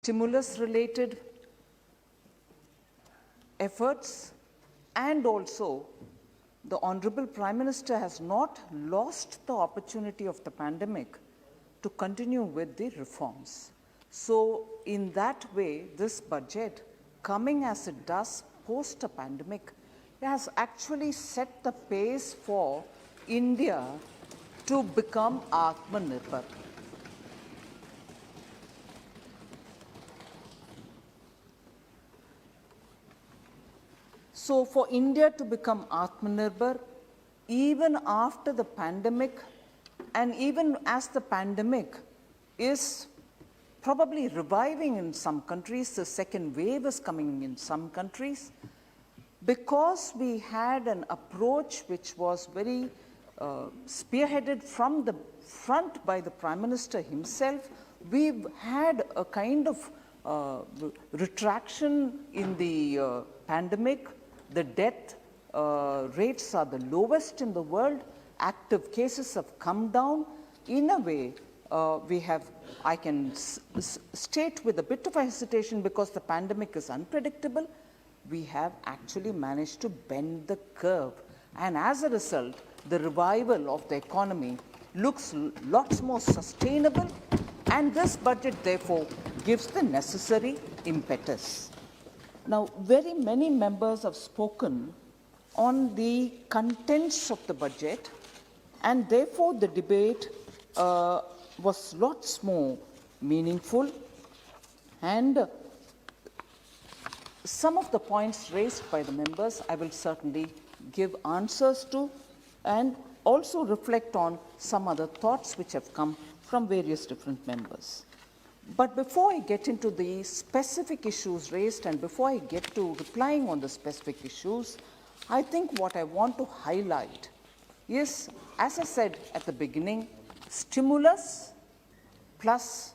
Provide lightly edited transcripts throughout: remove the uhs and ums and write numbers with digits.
stimulus-related efforts, and also the Honorable Prime Minister has not lost the opportunity of the pandemic to continue with the reforms. So in that way, this budget, coming as it does post a pandemic, has actually set the pace for India to become Atmanirbhar. So for India to become Atmanirbhar, even after the pandemic, and even as the pandemic is probably reviving in some countries, the second wave is coming in some countries, because we had an approach which was very spearheaded from the front by the Prime Minister himself, we've had a kind of retraction in the pandemic. The death rates are the lowest in the world. Active cases have come down. In a way, I can state with a bit of a hesitation, because the pandemic is unpredictable, we have actually managed to bend the curve. And as a result, the revival of the economy looks lots more sustainable, and this budget therefore gives the necessary impetus. Now, very many members have spoken on the contents of the budget, and therefore the debate was lots more meaningful, and some of the points raised by the members I will certainly give answers to, and also reflect on some other thoughts which have come from various different members. But before I get into the specific issues raised, and before I get to replying on the specific issues, I think what I want to highlight is, as I said at the beginning, stimulus plus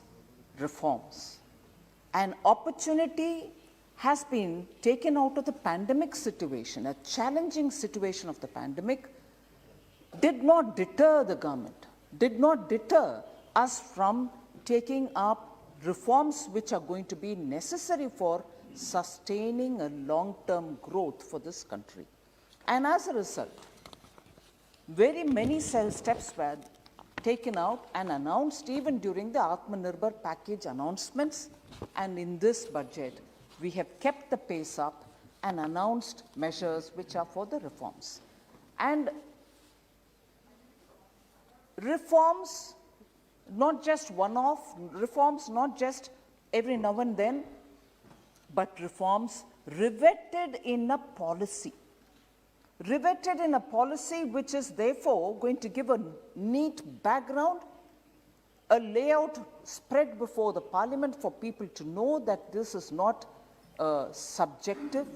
reforms. An opportunity has been taken out of the pandemic situation. A challenging situation of the pandemic did not deter the government, did not deter us from taking up reforms which are going to be necessary for sustaining a long-term growth for this country. And as a result, very many steps were taken out and announced even during the Atmanirbhar package announcements, and in this budget, we have kept the pace up and announced measures which are for the reforms. And reforms, not just one-off, reforms not just every now and then, but reforms riveted in a policy. Riveted in a policy which is therefore going to give a neat background, a layout spread before the Parliament for people to know that this is not a subjective,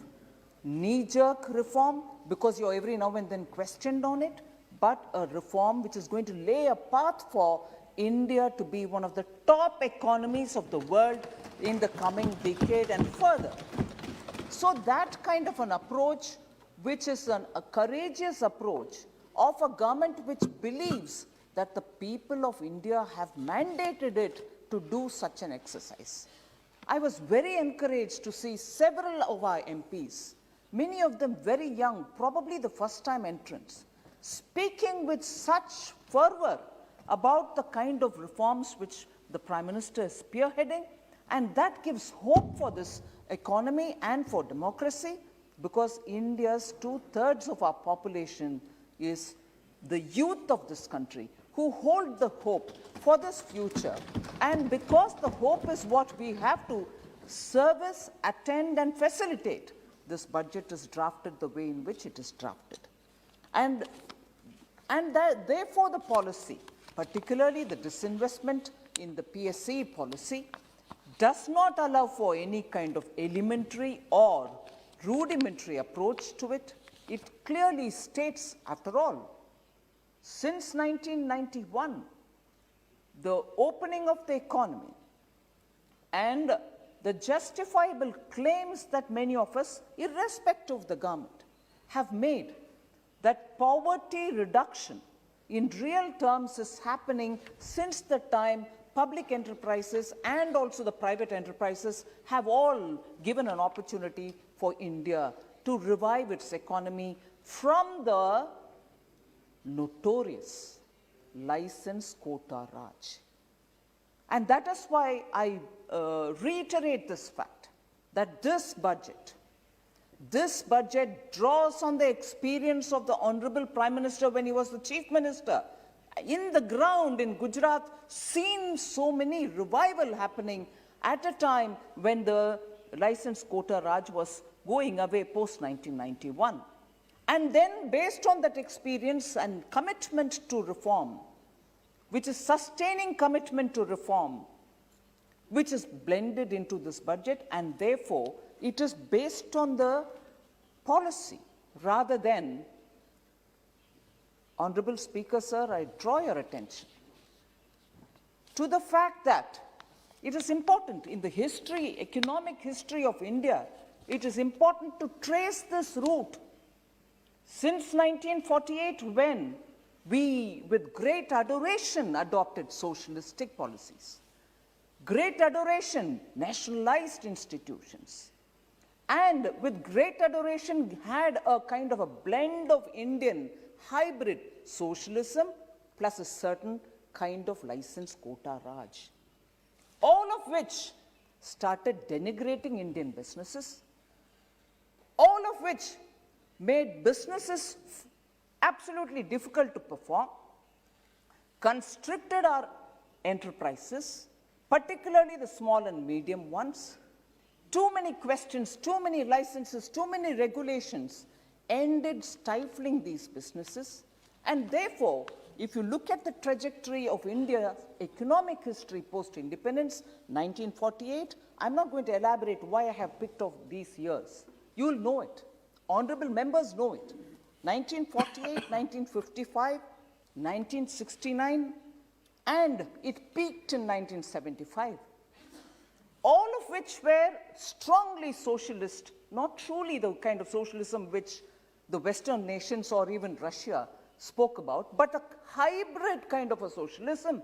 knee-jerk reform because you're every now and then questioned on it, but a reform which is going to lay a path for India to be one of the top economies of the world in the coming decade and further. So that kind of an approach, which is a courageous approach of a government which believes that the people of India have mandated it to do such an exercise. I was very encouraged to see several of our MPs, many of them very young, probably the first-time entrants, speaking with such fervor about the kind of reforms which the Prime Minister is spearheading, and that gives hope for this economy and for democracy, because India's 2/3 of our population is the youth of this country who hold the hope for this future. And because the hope is what we have to service, attend, and facilitate, this budget is drafted the way in which it is drafted. And therefore the policy, particularly the disinvestment in the PSE policy, does not allow for any kind of elementary or rudimentary approach to it. It clearly states, after all, since 1991, the opening of the economy and the justifiable claims that many of us, irrespective of the government, have made, that poverty reduction in real terms is happening since the time public enterprises and also the private enterprises have all given an opportunity for India to revive its economy from the notorious license quota Raj. And that is why I reiterate this fact that this budget draws on the experience of the Honorable Prime Minister when he was the Chief Minister. In the ground in Gujarat, seen so many revival happening at a time when the license quota Raj was going away post 1991. And then based on that experience and commitment to reform, which is sustaining commitment to reform, which is blended into this budget, and therefore it is based on the policy rather than. Honorable Speaker, sir, I draw your attention to the fact that it is important in the history, economic history of India, it is important to trace this route. Since 1948, when we, with great adoration, adopted socialistic policies, great adoration, nationalized institutions, and with great adoration had a kind of a blend of Indian hybrid socialism plus a certain kind of license quota Raj, all of which started denigrating Indian businesses, all of which made businesses absolutely difficult to perform, constricted our enterprises, particularly the small and medium ones. Too many questions, too many licenses, too many regulations ended stifling these businesses. And therefore, if you look at the trajectory of India's economic history post-independence, 1948, I'm not going to elaborate why I have picked off these years. You'll know it. Honorable members know it. 1948, 1955, 1969, and it peaked in 1975. All of which were strongly socialist, not truly the kind of socialism which the Western nations or even Russia spoke about, but a hybrid kind of a socialism,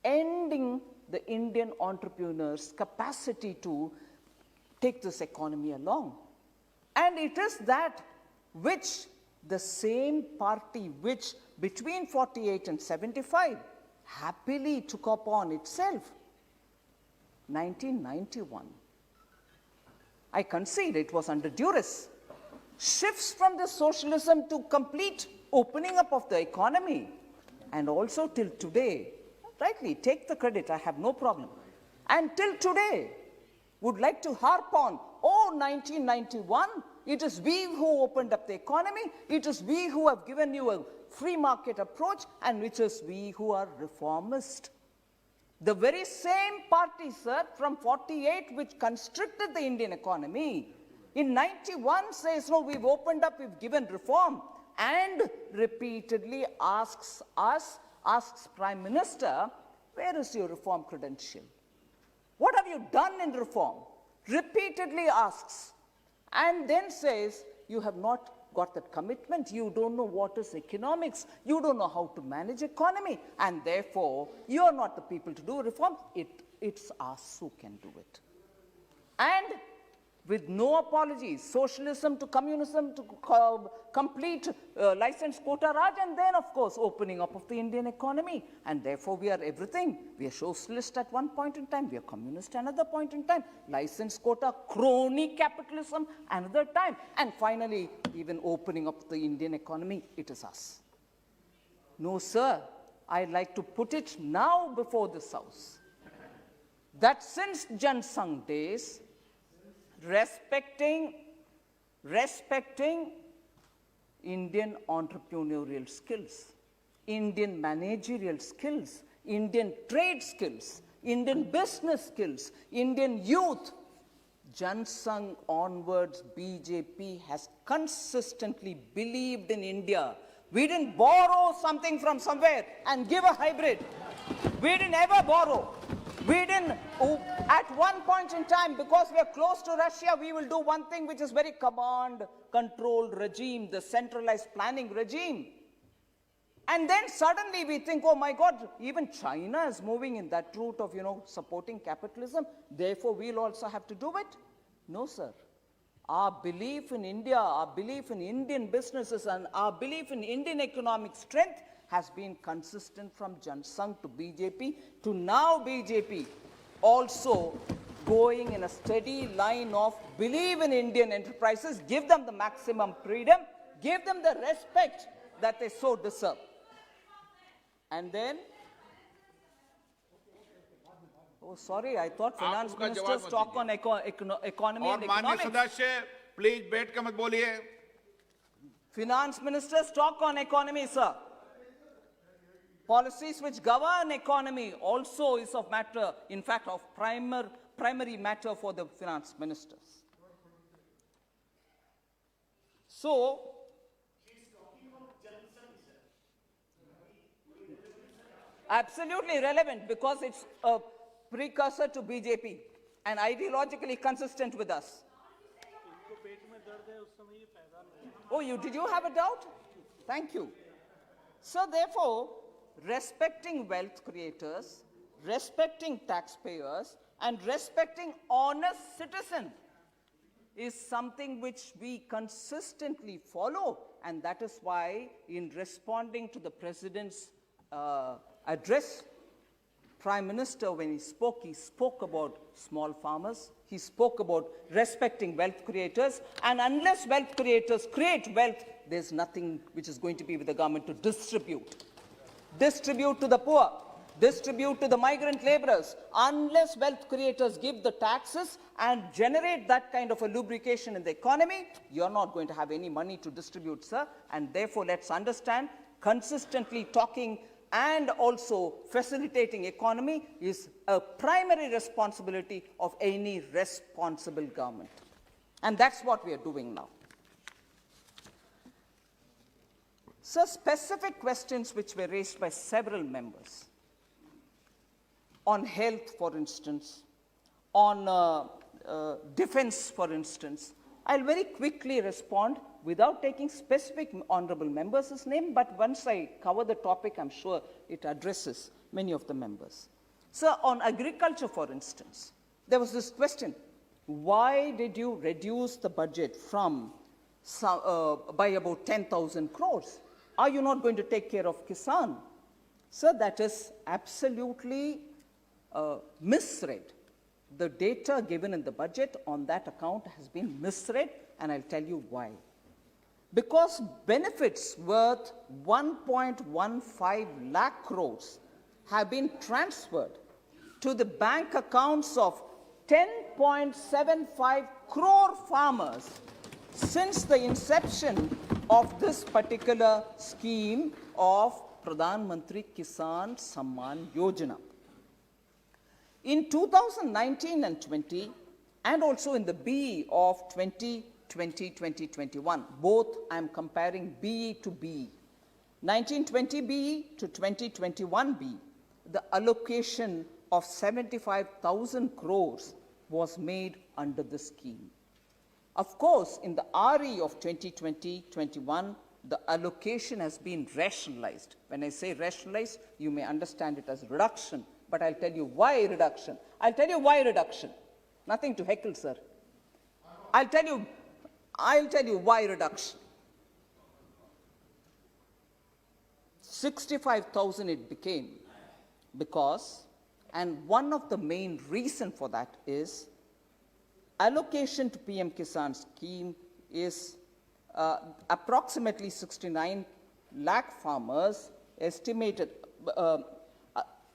ending the Indian entrepreneurs' capacity to take this economy along. And it is that which the same party which between 48 and 75 happily took upon itself. 1991. I concede it was under duress. Shifts from the socialism to complete opening up of the economy, and also till today, rightly take the credit, I have no problem, and till today would like to harp on, oh, 1991, it is we who opened up the economy, it is we who have given you a free market approach, and which is we who are reformist. The very same party, sir, from 48, which constricted the Indian economy, in 91 says, no, we've opened up, we've given reform, and repeatedly asks us, asks Prime Minister, where is your reform credential? What have you done in reform? Repeatedly asks, and then says, you have not got that commitment, you don't know what is economics, you don't know how to manage economy, and therefore, you're not the people to do reform, it's us who can do it. And with no apologies, socialism to communism to complete license quota Raj, and then of course opening up of the Indian economy, and therefore we are everything. We are socialist at one point in time, we are communist another point in time, license quota, crony capitalism another time, and finally even opening up the Indian economy, it is us. No sir, I'd like to put it now before this House, that since Jan Sangh days, respecting Indian entrepreneurial skills, Indian managerial skills, Indian trade skills, Indian business skills, Indian youth, Jan Sangh onwards, BJP has consistently believed in India. We didn't borrow something from somewhere and give a hybrid. We didn't ever borrow. We didn't, at one point in time, because we are close to Russia, we will do one thing which is very command-controlled regime, the centralized planning regime. And then suddenly we think, oh my God, even China is moving in that route of, supporting capitalism. Therefore, we'll also have to do it. No, sir. Our belief in India, our belief in Indian businesses, and our belief in Indian economic strength has been consistent from Jansangh to BJP to now BJP also going in a steady line of believe in Indian enterprises, give them the maximum freedom, give them the respect that they so deserve. And then, oh sorry, I thought finance minister's talk on economy and economics. सदस्य please बैठ के मत बोलिए. Finance minister's talk on economy, sir. Policies which govern economy also is of matter, in fact, of primary matter for the finance ministers. So, absolutely relevant because it's a precursor to BJP and ideologically consistent with us. Oh, did you have a doubt? Thank you. So therefore, respecting wealth creators, respecting taxpayers, and respecting honest citizens is something which we consistently follow, and that is why in responding to the President's address, Prime Minister, when he spoke about small farmers, he spoke about respecting wealth creators, and unless wealth creators create wealth, there's nothing which is going to be with the government to distribute. Distribute to the poor, distribute to the migrant laborers. Unless wealth creators give the taxes and generate that kind of a lubrication in the economy, you're not going to have any money to distribute, sir. And therefore, let's understand, consistently talking and also facilitating economy is a primary responsibility of any responsible government. And that's what we are doing now. So specific questions which were raised by several members on health, for instance, on defense, for instance, I'll very quickly respond without taking specific honorable members' name, but once I cover the topic, I'm sure it addresses many of the members. So on agriculture, for instance, there was this question, why did you reduce the budget from by about 10,000 crores? Are you not going to take care of Kisan? So that is absolutely misread. The data given in the budget on that account has been misread, and I'll tell you why. Because benefits worth 1.15 lakh crores have been transferred to the bank accounts of 10.75 crore farmers since the inception of this particular scheme of Pradhan Mantri Kisan Samman Yojana. In 2019 and 20, and also in the BE of 2020-2021, both I'm comparing BE to BE. 1920 BE to 2021 BE, the allocation of 75,000 crores was made under the scheme. Of course, in the RE of 2020-21, the allocation has been rationalized. When I say rationalized, you may understand it as reduction, but I'll tell you why reduction. I'll tell you why reduction. Nothing to heckle, sir. I'll tell you why reduction. 65,000 it became because, and one of the main reason for that is allocation to PM Kisan scheme is approximately 69 lakh farmers estimated.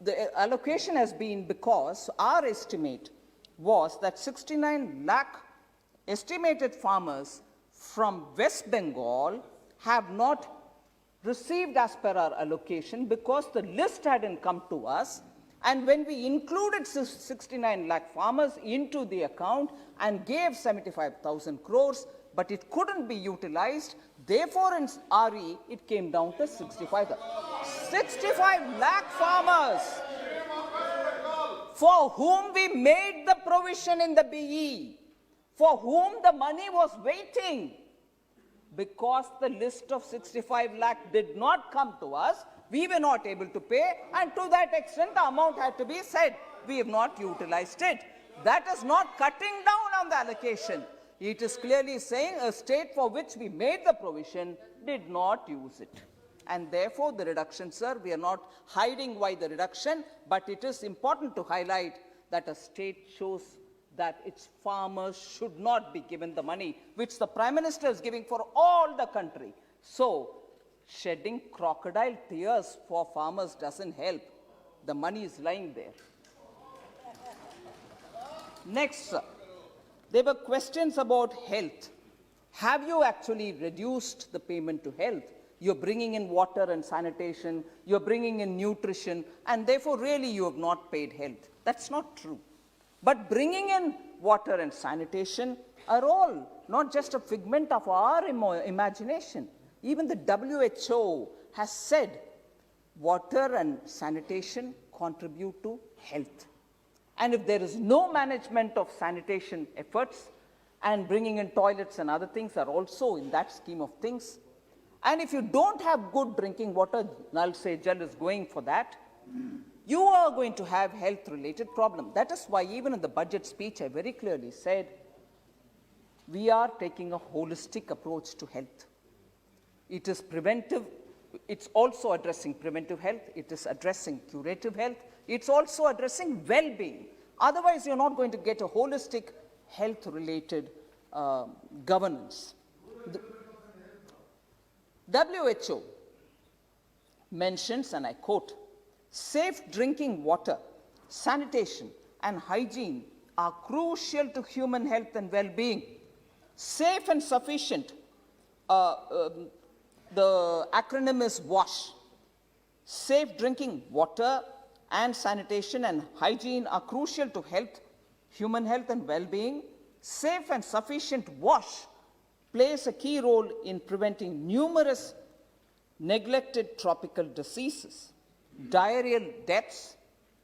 The allocation has been because our estimate was that 69 lakh estimated farmers from West Bengal have not received as per our allocation because the list hadn't come to us. And when we included 69 lakh farmers into the account and gave 75,000 crores, but it couldn't be utilized, therefore in RE it came down to 65 lakh farmers for whom we made the provision in the BE, for whom the money was waiting. because the list of 65 lakh did not come to us, we were not able to pay, and to that extent the amount had to be said. We have not utilized it. That is not cutting down on the allocation. It is clearly saying a state for which we made the provision did not use it. And therefore the reduction, sir, we are not hiding why the reduction, but it is important to highlight that a state shows that its farmers should not be given the money which the Prime Minister is giving for all the country. So, shedding crocodile tears for farmers doesn't help. The money is lying there. Next, sir, there were questions about health. Have you actually reduced the payment to health? You're bringing in water and sanitation, you're bringing in nutrition, and therefore really you have not paid health. That's not true. But bringing in water and sanitation are all not just a figment of our imagination. Even the WHO has said water and sanitation contribute to health. And if there is no management of sanitation efforts, and bringing in toilets and other things are also in that scheme of things, and if you don't have good drinking water, Nal Se Jal is going for that, you are going to have health-related problems. That is why even in the budget speech, I very clearly said, we are taking a holistic approach to health. It is preventive, it's also addressing preventive health, it is addressing curative health, it's also addressing well-being. Otherwise, you're not going to get a holistic health-related governance. The WHO mentions, and I quote, safe drinking water, sanitation, and hygiene are crucial to human health and well-being. Safe and sufficient, the acronym is WASH. Safe drinking water and sanitation and hygiene are crucial to health, human health and well-being. Safe and sufficient WASH plays a key role in preventing numerous neglected tropical diseases. Diarrheal deaths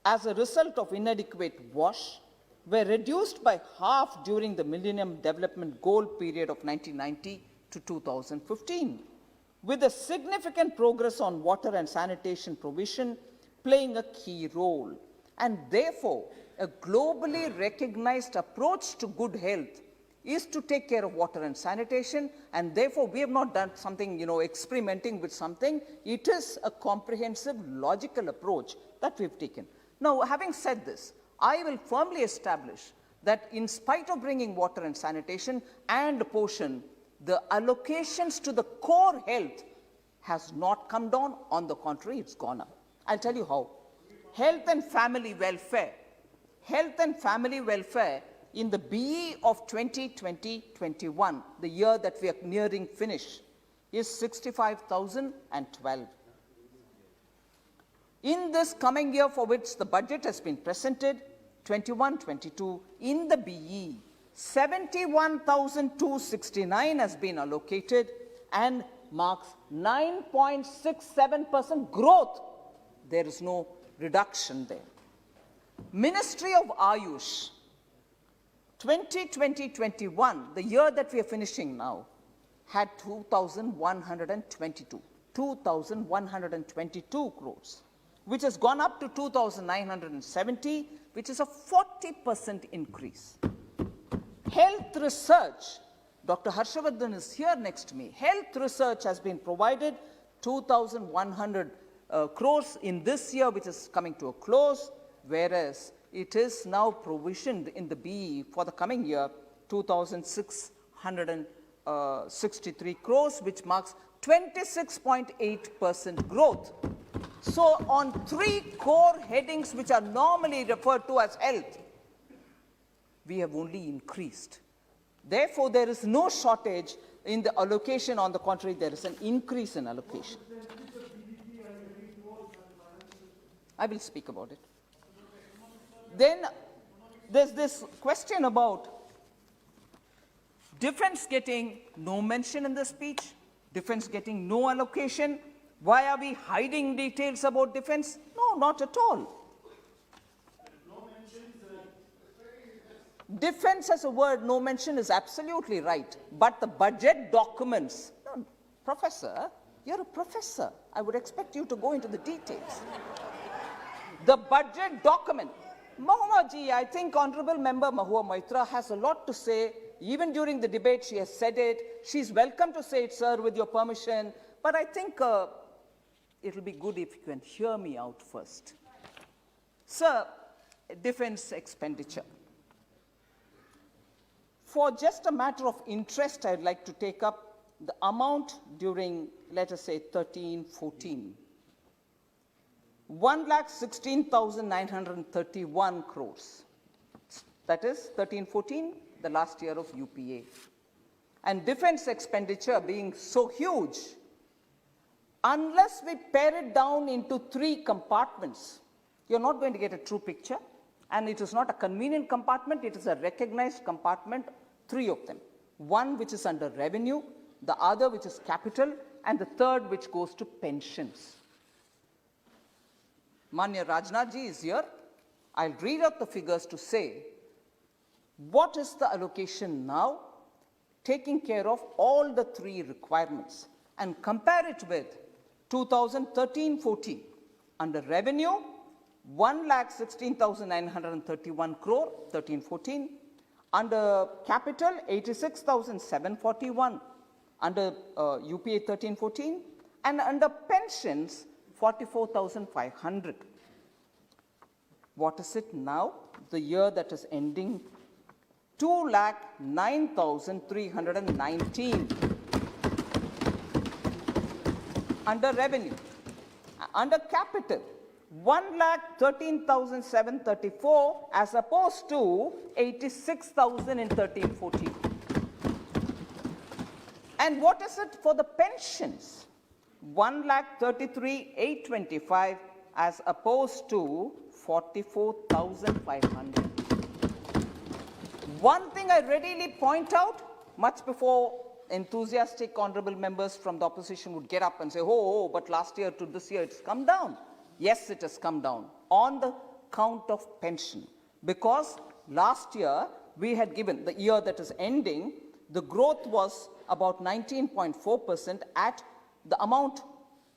as a result of inadequate WASH were reduced by half during the Millennium Development Goal period of 1990 to 2015, with a significant progress on water and sanitation provision playing a key role. And therefore, a globally recognized approach to good health is to take care of water and sanitation, and therefore we have not done something, experimenting with something. It is a comprehensive, logical approach that we've taken. Now, having said this, I will firmly establish that in spite of bringing water and sanitation and portion, the allocations to the core health has not come down. On the contrary, it's gone up. I'll tell you how. Health and family welfare. Health and family welfare in the BE of 2020-21, the year that we are nearing finish, is 65,012. In this coming year for which the budget has been presented, 21-22, in the BE, 71,269 has been allocated and marks 9.67% growth. There is no reduction there. Ministry of Ayush, 2020-21, the year that we are finishing now, had 2,122 crores, which has gone up to 2,970, which is a 40% increase. Health research, Dr. Harshavardhan is here next to me. Health research has been provided 2,100 crores in this year, which is coming to a close, whereas it is now provisioned in the BE for the coming year, 2,663 crores, which marks 26.8% growth. So on three core headings which are normally referred to as health, we have only increased. Therefore, there is no shortage in the allocation. On the contrary, there is an increase in allocation. I will speak about it. Then there's this question about defense getting no mention in the speech, defense getting no allocation. Why are we hiding details about defense? No, not at all. Defense as a word, no mention, is absolutely right. But the budget documents Professor, you're a professor. I would expect you to go into the details. The budget document. Mahua ji, I think Honorable Member Mahua Moitra has a lot to say. Even during the debate, she has said it. She's welcome to say it, sir, with your permission. But I think it'll be good if you can hear me out first. Sir, defense expenditure. For just a matter of interest, I'd like to take up the amount during, let us say, 13-14. 1,16,931 crores. That is 13-14, the last year of UPA. And defense expenditure being so huge, unless we pare it down into 3 compartments, you're not going to get a true picture. And it is not a convenient compartment, it is a recognized compartment, 3 of them. One which is under revenue, the other which is capital, and the third which goes to pensions. Manya Rajnath ji is here. I'll read out the figures to say what is the allocation now, taking care of all the 3 requirements, and compare it with 2013-14. Under revenue, 1,16,931 crore, 13-14. Under capital, 86,741. Under UPA 13-14. And under pensions, 44,500. What is it now? The year that is ending, 2,09,319. Under revenue. Under capital, 1,13,734 as opposed to 86,000 in 13-14. And what is it for the pensions? 1,33,825 as opposed to 44,500. One thing I readily point out, much before enthusiastic honorable members from the opposition would get up and say, oh, but last year to this year it's come down. Yes, it has come down on the count of pension, because last year we had given, the year that is ending, the growth was about 19.4% at the amount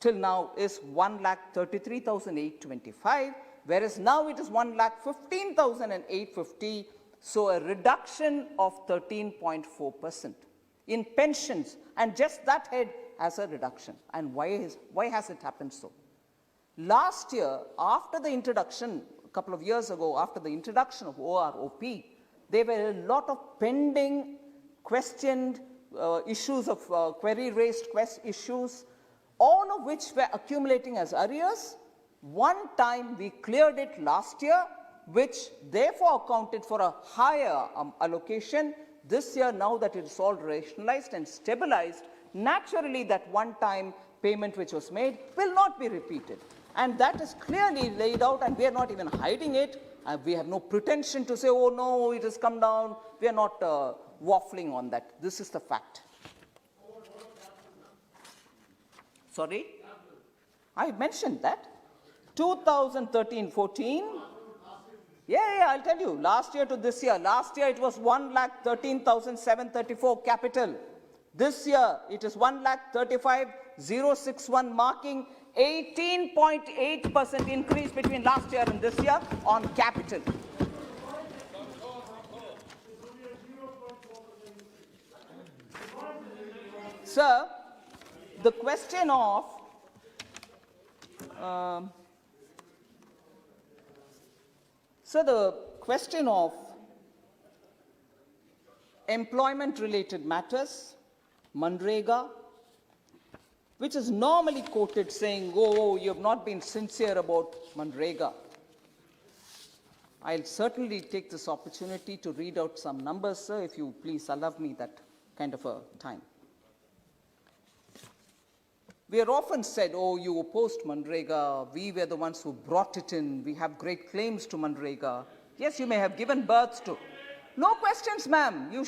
till now is 1,33,825, whereas now it is 1,15,850, so a reduction of 13.4% in pensions, and just that head has a reduction. And why has it happened so? Last year, after the introduction, a couple of years ago, after the introduction of OROP, there were a lot of pending, questioned issues of query-raised issues, all of which were accumulating as arrears. One time we cleared it last year, which therefore accounted for a higher allocation. This year, now that it is all rationalized and stabilized, naturally that one-time payment which was made will not be repeated. And that is clearly laid out, and we are not even hiding it. We have no pretension to say, oh no, it has come down. We are not waffling on that. This is the fact. Sorry? I mentioned that. 2013-14. Yeah, I'll tell you. Last year to this year. Last year it was 1,13,734 capital. This year it is 1,35,061, marking 18.8% increase between last year and this year on capital. Sir, the question of employment-related matters, Manrega, which is normally quoted saying, oh, you have not been sincere about Manrega. I'll certainly take this opportunity to read out some numbers, sir, if you please allow me that kind of a time. We are often said, oh, you opposed Manrega, we were the ones who brought it in, we have great claims to Manrega. Yes, you may have given birth to. No questions, ma'am. You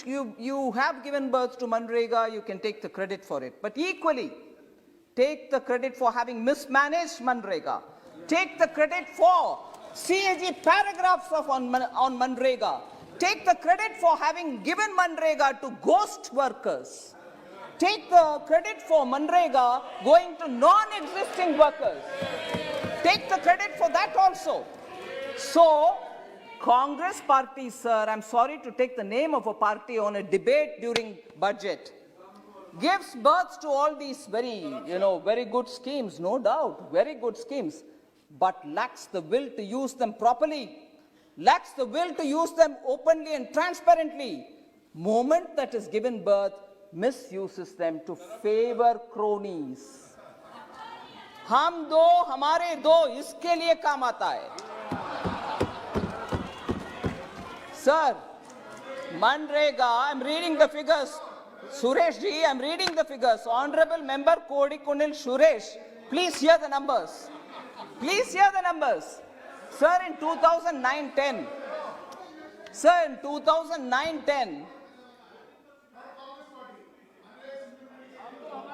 have given birth to Manrega, you can take the credit for it. But equally, take the credit for having mismanaged Manrega. Take the credit for CAG paragraphs on Manrega. Take the credit for having given Manrega to ghost workers. take the credit for Manrega going to non-existing workers. Take the credit for that also. So, Congress party, sir, I'm sorry to take the name of a party on a debate during budget, gives birth to all these very good schemes, no doubt, very good schemes, but lacks the will to use them properly, lacks the will to use them openly and transparently. Moment that is given birth, misuses them to favor cronies. हम दो हमारे दो इसके लिए काम आता है. Sir, Manrega, I'm reading the figures. Suresh ji, I'm reading the figures. Honorable Member Kodikunil Suresh, please hear the numbers. Please hear the numbers. Sir, in 2009-10, sir, in 2009-10,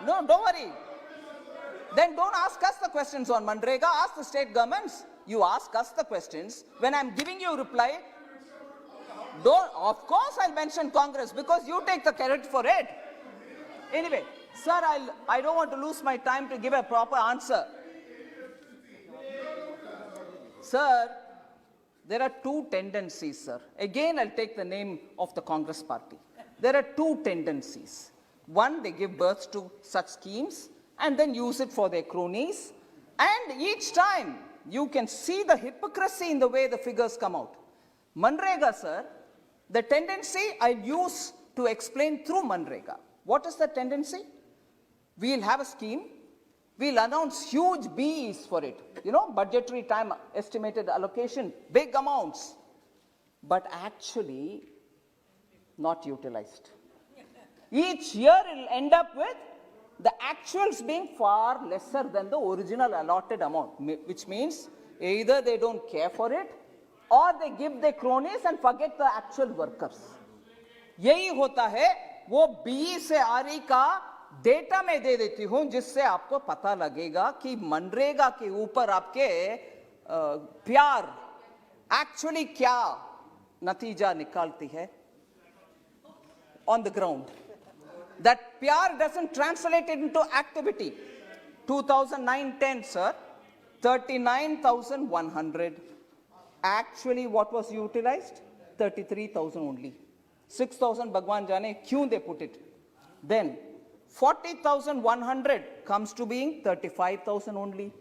no, don't worry. Then don't ask us the questions on Manrega, ask the state governments. You ask us the questions. When I'm giving you a reply, of course I'll mention Congress because you take the credit for it. Anyway, sir, I don't want to lose my time to give a proper answer. Sir, there are two tendencies, sir. Again, I'll take the name of the Congress party. There are two tendencies. One, they give birth to such schemes and then use it for their cronies. And each time, you can see the hypocrisy in the way the figures come out. Manrega, sir, the tendency I'll use to explain through Manrega. What is the tendency? We'll have a scheme. We'll announce huge BEs for it. Budgetary time estimated allocation, big amounts. But actually, not utilized. Each year, it'll end up with the actuals being far lesser than the original allotted amount, which means either they don't care for it or they give their cronies and forget the actual workers. यही होता है, वो BE से RE का data मैं दे देती हूं जिससे आपको पता लगेगा कि मनरेगा के ऊपर आपके प्यार एक्चुअली क्या नतीजा निकालती है on the ground. That pyar doesn't translate it into activity. 2009-10, sir, 39,100. Actually, what was utilized? 33,000 only. 6,000 Bhagwan Jane, kyun they put it. Then, 40,100 comes to being 35,000 only.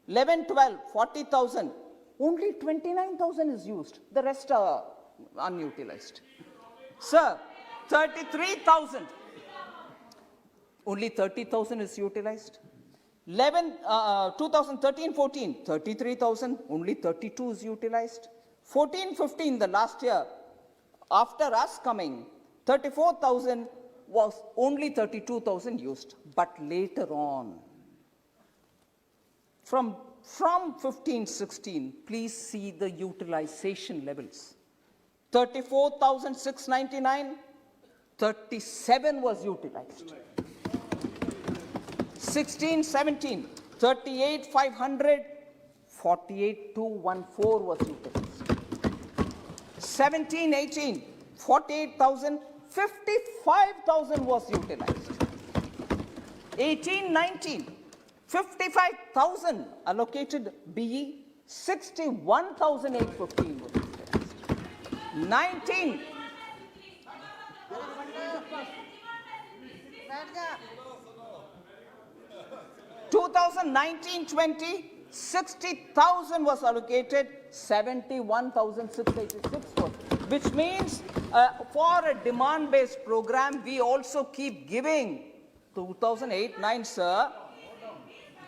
11-12, 40,000. Only 29,000 is used. The rest are unutilized. Sir, 33,000. Only 30,000 is utilized. 2013-14, 33,000. Only 32 is utilized. 14-15, the last year, after us coming, 34,000 was only 32,000 used. But later on, from 15-16, please see the utilization levels. 34,699, 37 was utilized. 16-17, 38,500, 48,214 was utilized. 17-18, 48,000, 55,000 was utilized. 18-19, 55,000 allocated BE, 61,815 was utilized. 19. (2019-20) 60,000 was allocated, 71,686 was, which means for a demand-based program, we also keep giving. 2008-9, sir.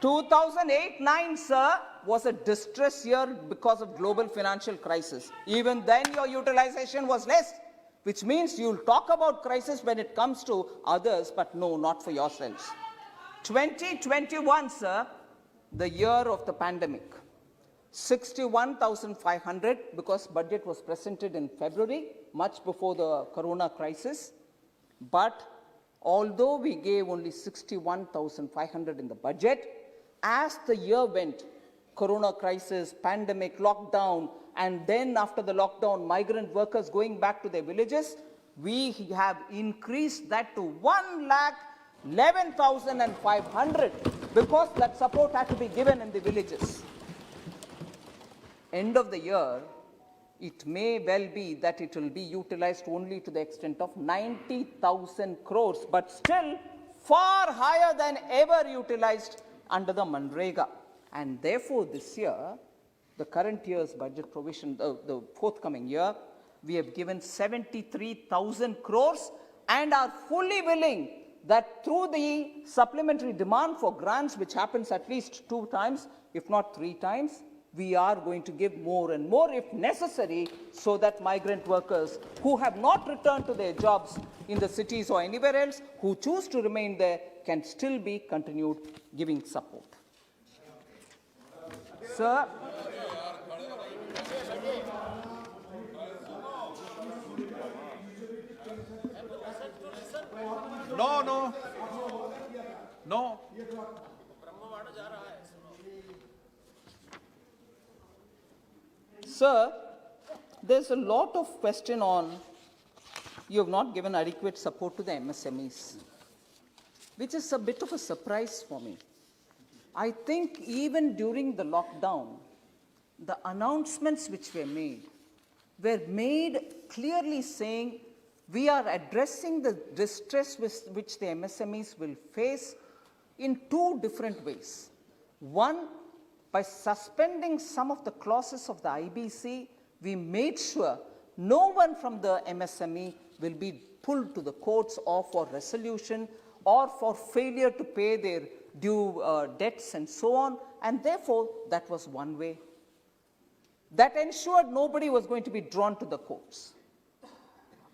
2008-9, sir, was a distress year because of global financial crisis. Even then, your utilization was less, which means you'll talk about crisis when it comes to others, but no, not for yourselves. 2021, sir, the year of the pandemic. 61,500 because budget was presented in February, much before the corona crisis. But although we gave only 61,500 in the budget, as the year went, corona crisis, pandemic, lockdown, and then after the lockdown, migrant workers going back to their villages, we have increased that to 1,11,500 because that support had to be given in the villages. End of the year, it may well be that it will be utilized only to the extent of 90,000 crores, but still far higher than ever utilized under the Manrega. And therefore, this year, the current year's budget provision, the forthcoming year, we have given 73,000 crores and are fully willing that through the supplementary demand for grants, which happens at least 2 times, if not 3 times, we are going to give more and more if necessary so that migrant workers who have not returned to their jobs in the cities or anywhere else, who choose to remain there, can still be continued giving support. Sir, No. Sir, there's a lot of question on you have not given adequate support to the MSMEs, which is a bit of a surprise for me. I think even during the lockdown, the announcements which were made clearly saying we are addressing the distress which the MSMEs will face in 2 different ways. One, by suspending some of the clauses of the IBC, we made sure no one from the MSME will be pulled to the courts or for resolution or for failure to pay their due debts and so on. And therefore, that was one way. That ensured nobody was going to be drawn to the courts,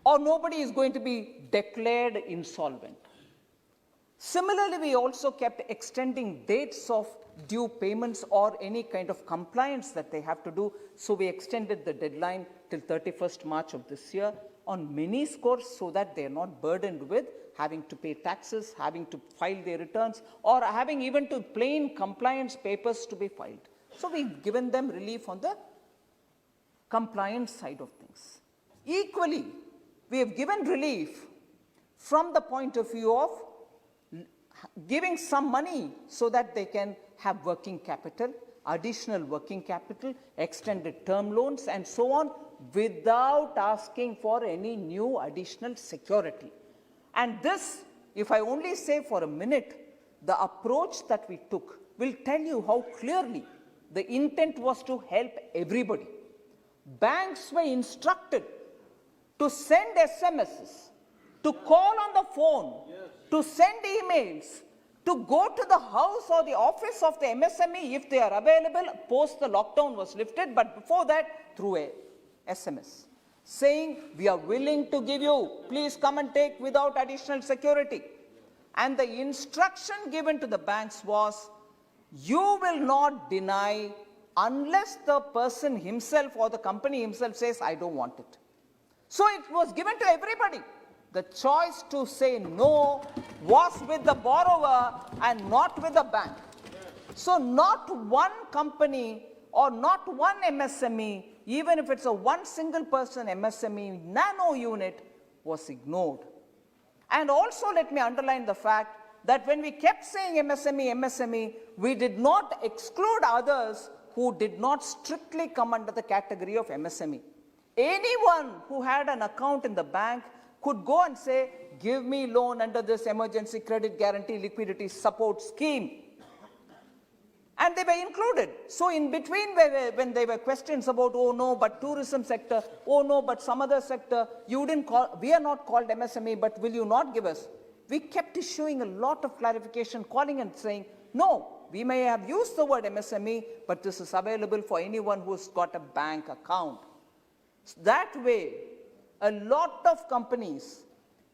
or nobody is going to be declared insolvent. Similarly, we also kept extending dates of due payments or any kind of compliance that they have to do. So we extended the deadline till 31st March of this year on many scores so that they are not burdened with having to pay taxes, having to file their returns, or having even to plain compliance papers to be filed. So we've given them relief on the compliance side of things. Equally, we have given relief from the point of view of giving some money so that they can have working capital, additional working capital, extended term loans, and so on, without asking for any new additional security. And this, if I only say for a minute, the approach that we took will tell you how clearly the intent was to help everybody. Banks were instructed to send SMSs, to call on the phone, to send emails, to go to the house or the office of the MSME if they are available. Post the lockdown was lifted, but before that, through a SMS, saying we are willing to give you, please come and take without additional security. And the instruction given to the banks was, you will not deny unless the person himself or the company himself says, I don't want it. So it was given to everybody. The choice to say no was with the borrower and not with the bank. So not one company or not one MSME, even if it's a one single person MSME nano unit, was ignored. And also let me underline the fact that when we kept saying MSME, we did not exclude others who did not strictly come under the category of MSME. Anyone who had an account in the bank could go and say, give me loan under this emergency credit guarantee liquidity support scheme. And they were included. So in between, when there were questions about, oh no, but tourism sector, oh no, but some other sector, you didn't call, we are not called MSME, but will you not give us? We kept issuing a lot of clarification, calling and saying, no, we may have used the word MSME, but this is available for anyone who's got a bank account. That way, a lot of companies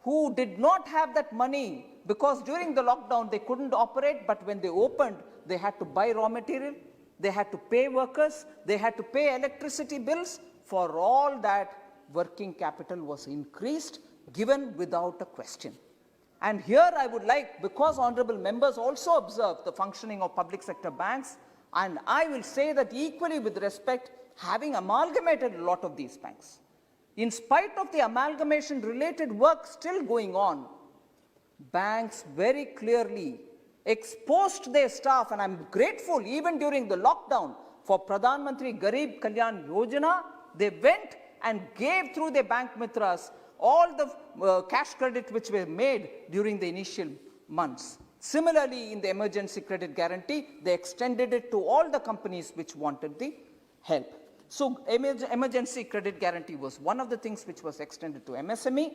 who did not have that money, because during the lockdown they couldn't operate, but when they opened, they had to buy raw material, they had to pay workers, they had to pay electricity bills. For all that, working capital was increased, given without a question. And here I would like, because honorable members also observe the functioning of public sector banks, and I will say that equally with respect, having amalgamated a lot of these banks, in spite of the amalgamation related work still going on, banks very clearly exposed their staff, and I'm grateful even during the lockdown for Pradhan Mantri Garib Kalyan Yojana, they went and gave through their bank mitras all the cash credit which were made during the initial months. Similarly, in the emergency credit guarantee, they extended it to all the companies which wanted the help. So emergency credit guarantee was one of the things which was extended to MSME.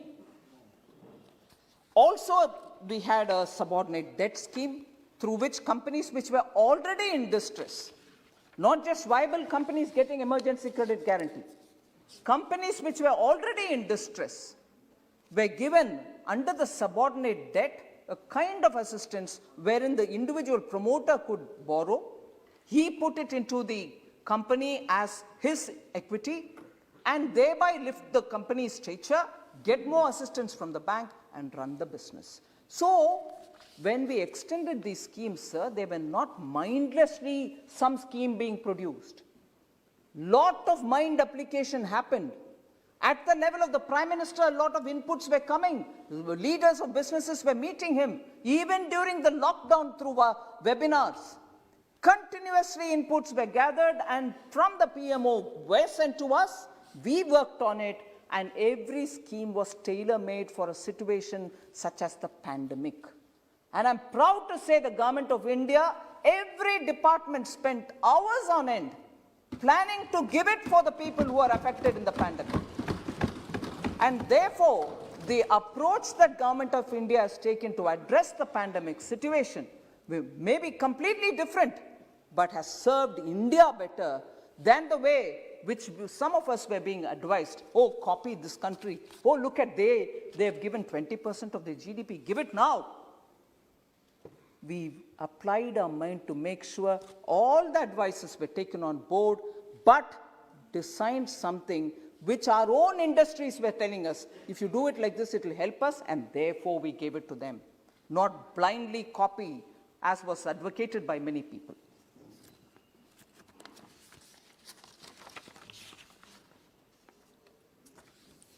Also, we had a subordinate debt scheme through which companies which were already in distress, not just viable companies getting emergency credit guarantee, companies which were already in distress were given under the subordinate debt a kind of assistance wherein the individual promoter could borrow. He put it into the company as his equity and thereby lift the company's stature, get more assistance from the bank and run the business. So, when we extended these schemes, sir, they were not mindlessly some scheme being produced. Lot of mind application happened. At the level of the Prime Minister, a lot of inputs were coming. Leaders of businesses were meeting him, even during the lockdown through webinars. Continuously inputs were gathered and from the PMO were sent to us. We worked on it and every scheme was tailor-made for a situation such as the pandemic. And I'm proud to say the Government of India, every department spent hours on end planning to give it for the people who are affected in the pandemic. And therefore, the approach that Government of India has taken to address the pandemic situation may be completely different, but has served India better than the way which some of us were being advised. Oh, copy this country. Oh, look at they have given 20% of their GDP. Give it now. We applied our mind to make sure all the advices were taken on board, but designed something which our own industries were telling us, if you do it like this, it will help us, and therefore we gave it to them. Not blindly copy, as was advocated by many people.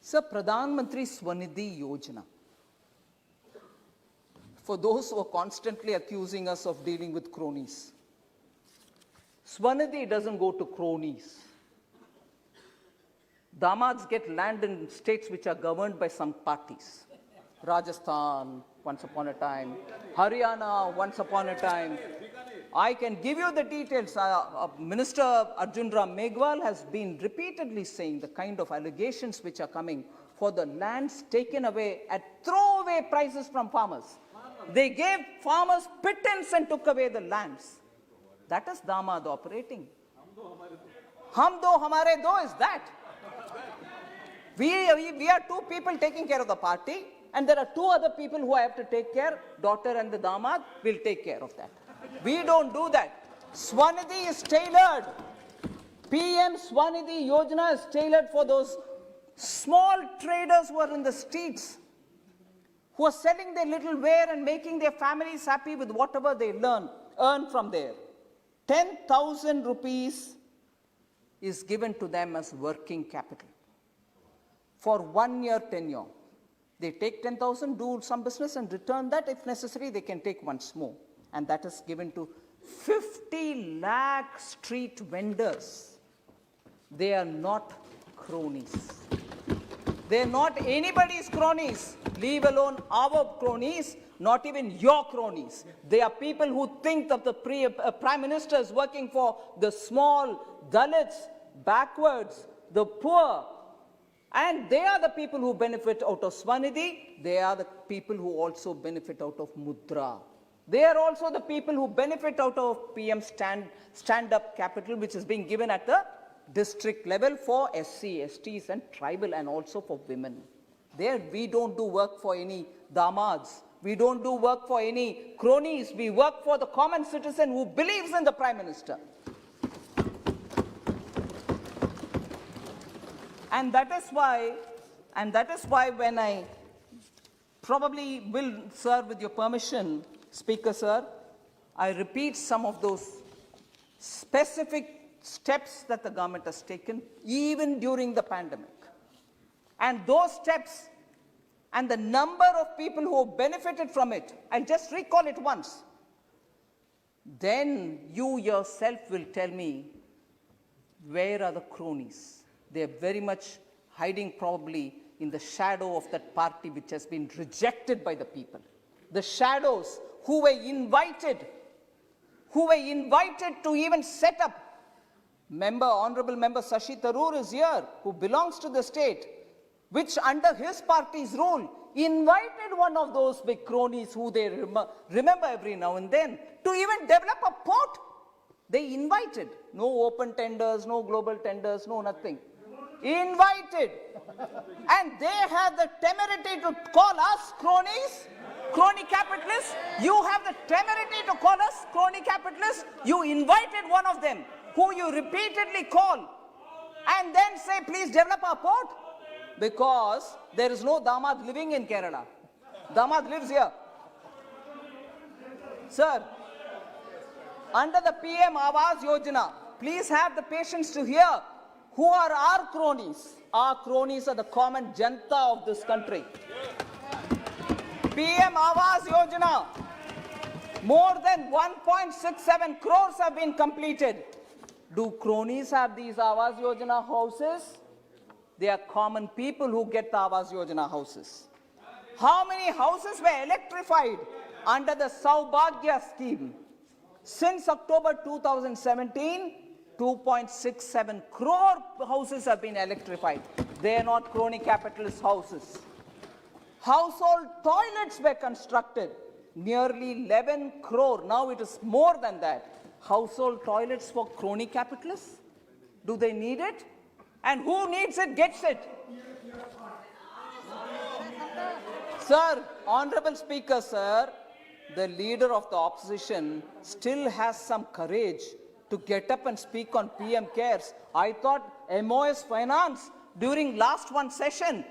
Sir, Pradhan Mantri Swanidhi Yojana. For those who are constantly accusing us of dealing with cronies, Swanidhi doesn't go to cronies. Damads get land in states which are governed by some parties. Rajasthan, once upon a time. Haryana, once upon a time. I can give you the details. Minister Arjun Ram Meghwal has been repeatedly saying the kind of allegations which are coming for the lands taken away at throwaway prices from farmers. They gave farmers pittance and took away the lands. That is Damad operating. Hum do hamare do is that. We are two people taking care of the party, and there are two other people who have to take care, daughter and the Damad will take care of that. We don't do that. Swanidhi is tailored. PM Swanidhi Yojana is tailored for those small traders who are in the streets, who are selling their little ware and making their families happy with whatever they earn from there. 10,000 rupees is given to them as working capital for 1 year tenure. They take 10,000, do some business and return that. If necessary, they can take once more. And that is given to 50 lakh street vendors. They are not cronies. They are not anybody's cronies, leave alone our cronies, not even your cronies. They are people who think of the Prime Minister is working for the small, Dalits, backwards, the poor. And they are the people who benefit out of Swanidhi. They are the people who also benefit out of Mudra. They are also the people who benefit out of PM stand-up capital, which is being given at the district level for SC, STs and tribal, and also for women. There we don't do work for any damads. We don't do work for any cronies. We work for the common citizen who believes in the Prime Minister. And that is why when I probably will, sir, with your permission, Speaker, sir, I repeat some of those specific steps that the government has taken even during the pandemic. and those steps and the number of people who benefited from it, I'll just recall it once. Then you yourself will tell me, where are the cronies? They're very much hiding probably in the shadow of that party which has been rejected by the people. The shadows who were invited to even set up. Honorable member Shashi Tharoor is here, who belongs to the state, which under his party's rule invited one of those big cronies who they remember every now and then to even develop a port. They invited. No open tenders, no global tenders, no nothing. Invited. And they had the temerity to call us cronies, crony capitalists. You have the temerity to call us crony capitalists. You invited one of them, who you repeatedly call, and then say, please develop our port. Because there is no Damad living in Kerala. Damad lives here. Sir, under the PM Awas Yojana, please have the patience to hear who are our cronies. Our cronies are the common janta of this country. PM Awas Yojana, more than 1.67 crores have been completed. Do cronies have these Awas Yojana houses? They are common people who get the Awas Yojana houses. How many houses were electrified under the Saubhagya scheme? Since October 2017, 2.67 crore houses have been electrified. They are not crony capitalist houses. Household toilets were constructed. Nearly 11 crore. Now it is more than that. Household toilets for crony capitalists? Do they need it? And who needs it gets it. Sir, Honorable Speaker, sir, the leader of the opposition still has some courage to get up and speak on PM Cares. I thought MOS Finance during last one session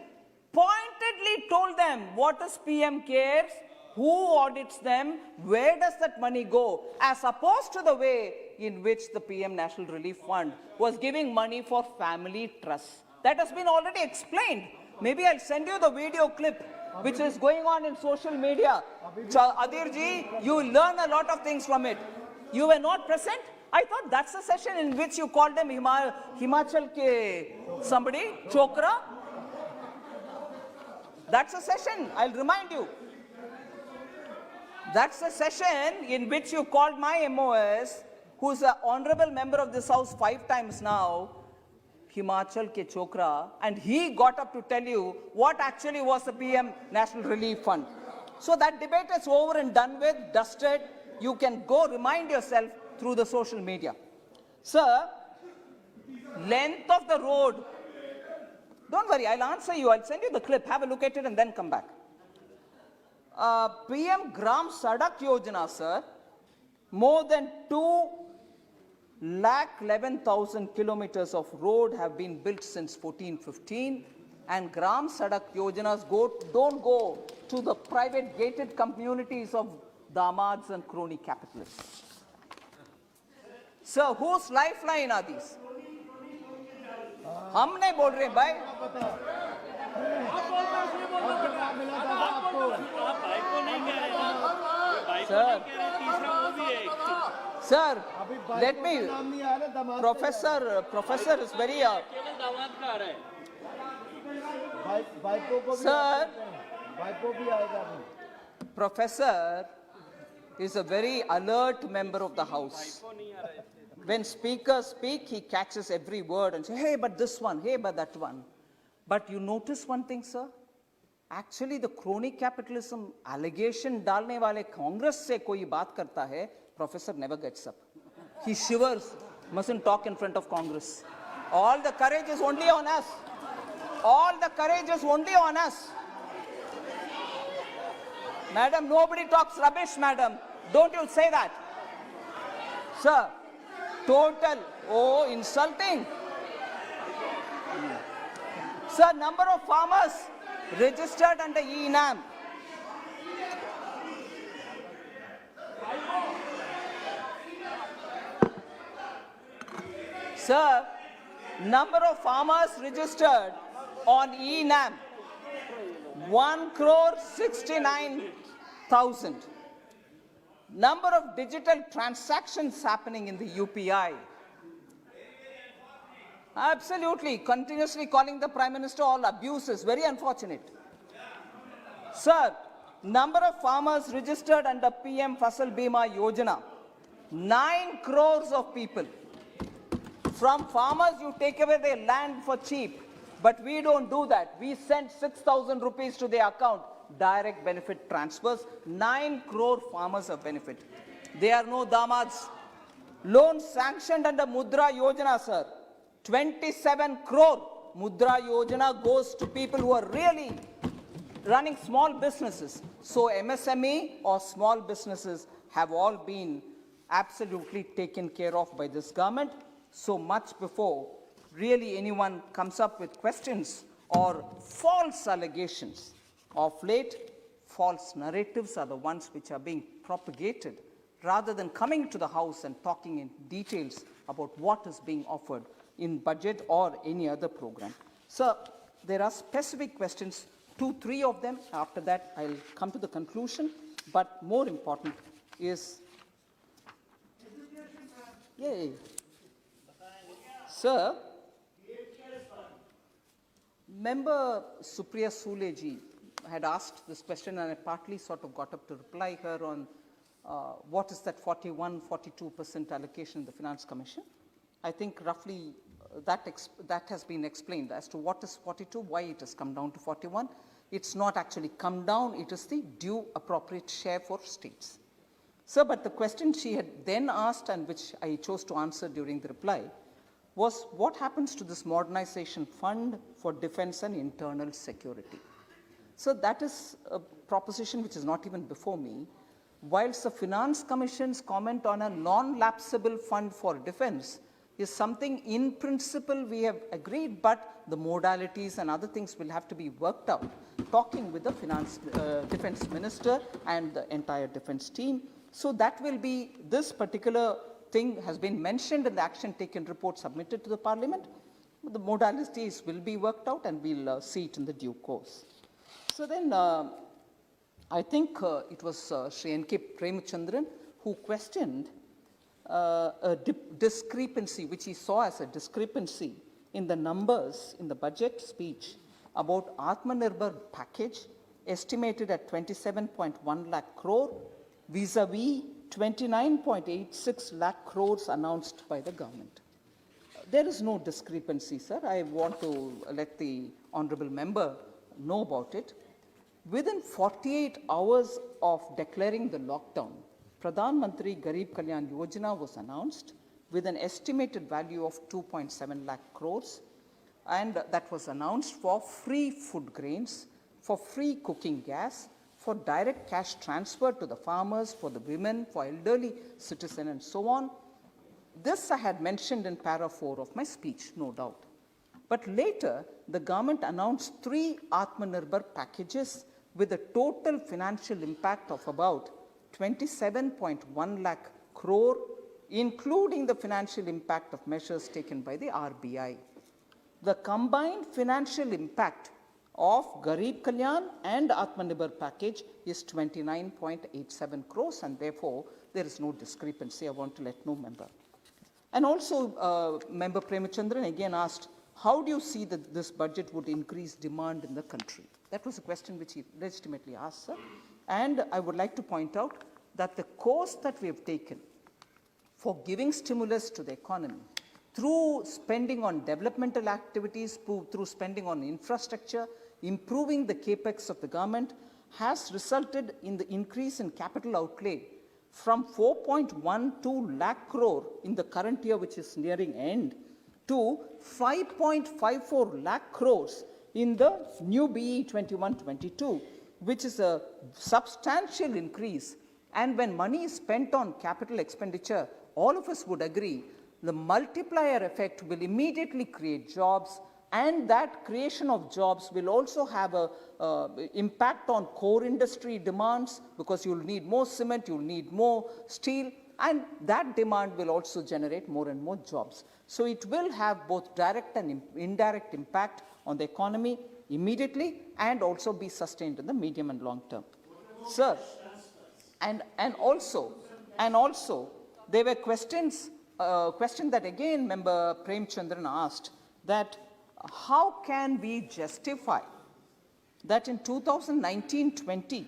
pointedly told them what is PM Cares, who audits them, where does that money go, as opposed to the way in which the PM National Relief Fund was giving money for family trusts. That has been already explained. Maybe I'll send you the video clip which is going on in social media. Adirji, you will learn a lot of things from it. You were not present? I thought that's the session in which you called them Himachal ke somebody, Chokra. That's a session, I'll remind you. That's the session in which you called my MOS, who's an honorable member of this house 5 times now, Himachal ke Chokra, and he got up to tell you what actually was the PM National Relief Fund. So that debate is over and done with, dusted. You can go remind yourself through the social media. Sir, length of the road. Don't worry, I'll answer you. I'll send you the clip. Have a look at it and then come back. PM Gram Sadak Yojana, sir, more than 2,11,000 kilometers of road have been built since 1415, and Gram Sadak Yojanas don't go to the private gated communities of damads and crony capitalists. Sir, whose lifeline are these? हम नहीं बोल रहे भाई. Sir, let me. Professor is very. Sir, Professor is a very alert member of the House. When speakers speak, he catches every word and says, hey, but this one, hey, but that one. But you notice one thing, sir? Actually, the crony capitalism allegation डालने वाले Congress से कोई बात करता है, Professor never gets up. He shivers, mustn't talk in front of Congress. All the courage is only on us. All the courage is only on us. Madam, nobody talks rubbish, madam. Don't you say that. Sir, total, insulting. Sir, number of farmers registered under E-NAM. Sir, number of farmers registered on ENAM, 1,69,000. Number of digital transactions happening in the UPI. Absolutely, continuously calling the Prime Minister all abuses, very unfortunate. Sir, number of farmers registered under PM Fasal Bima Yojana, 9 crores of people. From farmers, you take away their land for cheap, but we don't do that. We send 6,000 rupees to their account, direct benefit transfers. 9 crore farmers have benefit. There are no damads. Loans sanctioned under Mudra Yojana, sir. 27 crore Mudra Yojana goes to people who are really running small businesses. So MSME or small businesses have all been absolutely taken care of by this government. So much before really anyone comes up with questions or false allegations. Of late, false narratives are the ones which are being propagated rather than coming to the House and talking in details about what is being offered in budget or any other program. Sir, there are specific questions, 2-3 of them. After that, I'll come to the conclusion. But more important is, yay. Sir, Member Supriya Sule ji had asked this question, and I partly sort of got up to reply her on what is that 41-42% allocation in the Finance Commission. I think roughly that has been explained as to what is 42, why it has come down to 41. It's not actually come down, it is the due appropriate share for states. Sir, but the question she had then asked, and which I chose to answer during the reply, was what happens to this modernization fund for defense and internal security? So that is a proposition which is not even before me. Whilst the Finance Commission's comment on a non-lapsable fund for defense is something in principle we have agreed, but the modalities and other things will have to be worked out, talking with the defense minister and the entire defense team. So that will be, this particular thing has been mentioned in the action taken report submitted to the Parliament. The modalities will be worked out and we'll see it in the due course. So then I think it was Shri N.K. Premachandran who questioned a discrepancy, which he saw as a discrepancy in the numbers in the budget speech about Atmanirbhar package estimated at 27.1 lakh crore vis-a-vis 29.86 lakh crores announced by the government. There is no discrepancy, sir. I want to let the honorable member know about it. Within 48 hours of declaring the lockdown, Pradhan Mantri Garib Kalyan Yojana was announced with an estimated value of 2.7 lakh crores, and that was announced for free food grains, for free cooking gas, for direct cash transfer to the farmers, for the women, for elderly citizens, and so on. This I had mentioned in para 4 of my speech, no doubt. But later, the government announced 3 Atmanirbhar packages with a total financial impact of about 27.1 lakh crore, including the financial impact of measures taken by the RBI. The combined financial impact of Garib Kalyan and Atmanirbhar package is 29.87 crores, and therefore there is no discrepancy. I want to let no member. And also, Member Premachandran again asked, how do you see that this budget would increase demand in the country? That was a question which he legitimately asked, sir. And I would like to point out that the course that we have taken for giving stimulus to the economy through spending on developmental activities, through spending on infrastructure, improving the capex of the government, has resulted in the increase in capital outlay from 4.12 lakh crore in the current year, which is nearing end, to 5.54 lakh crores in the new BE 21-22, which is a substantial increase. And when money is spent on capital expenditure, all of us would agree the multiplier effect will immediately create jobs, and that creation of jobs will also have an impact on core industry demands, because you'll need more cement, you'll need more steel. And that demand will also generate more and more jobs. So it will have both direct and indirect impact on the economy immediately and also be sustained in the medium and long term. Sir, and also, there were questions that again Member Prem Chandran asked, that how can we justify that in 2019-20,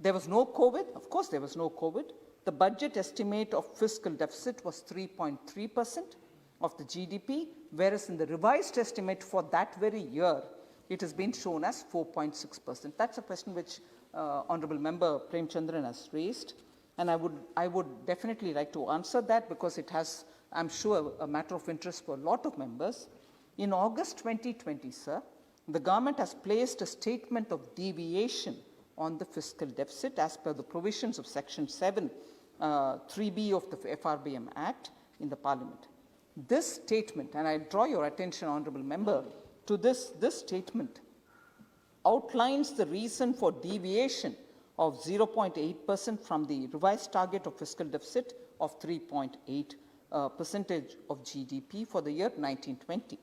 there was no COVID? Of course, there was no COVID. The budget estimate of fiscal deficit was 3.3% of the GDP, whereas in the revised estimate for that very year, it has been shown as 4.6%. That's a question which Honorable Member Prem Chandran has raised, and I would definitely like to answer that because it has, I'm sure, a matter of interest for a lot of members. In August 2020, sir, the government has placed a statement of deviation on the fiscal deficit as per the provisions of Section 7, 3B of the FRBM Act in the Parliament. This statement, and I draw your attention, Honourable Member, to this statement outlines the reason for deviation of 0.8% from the revised target of fiscal deficit of 3.8% of GDP for the year 1920.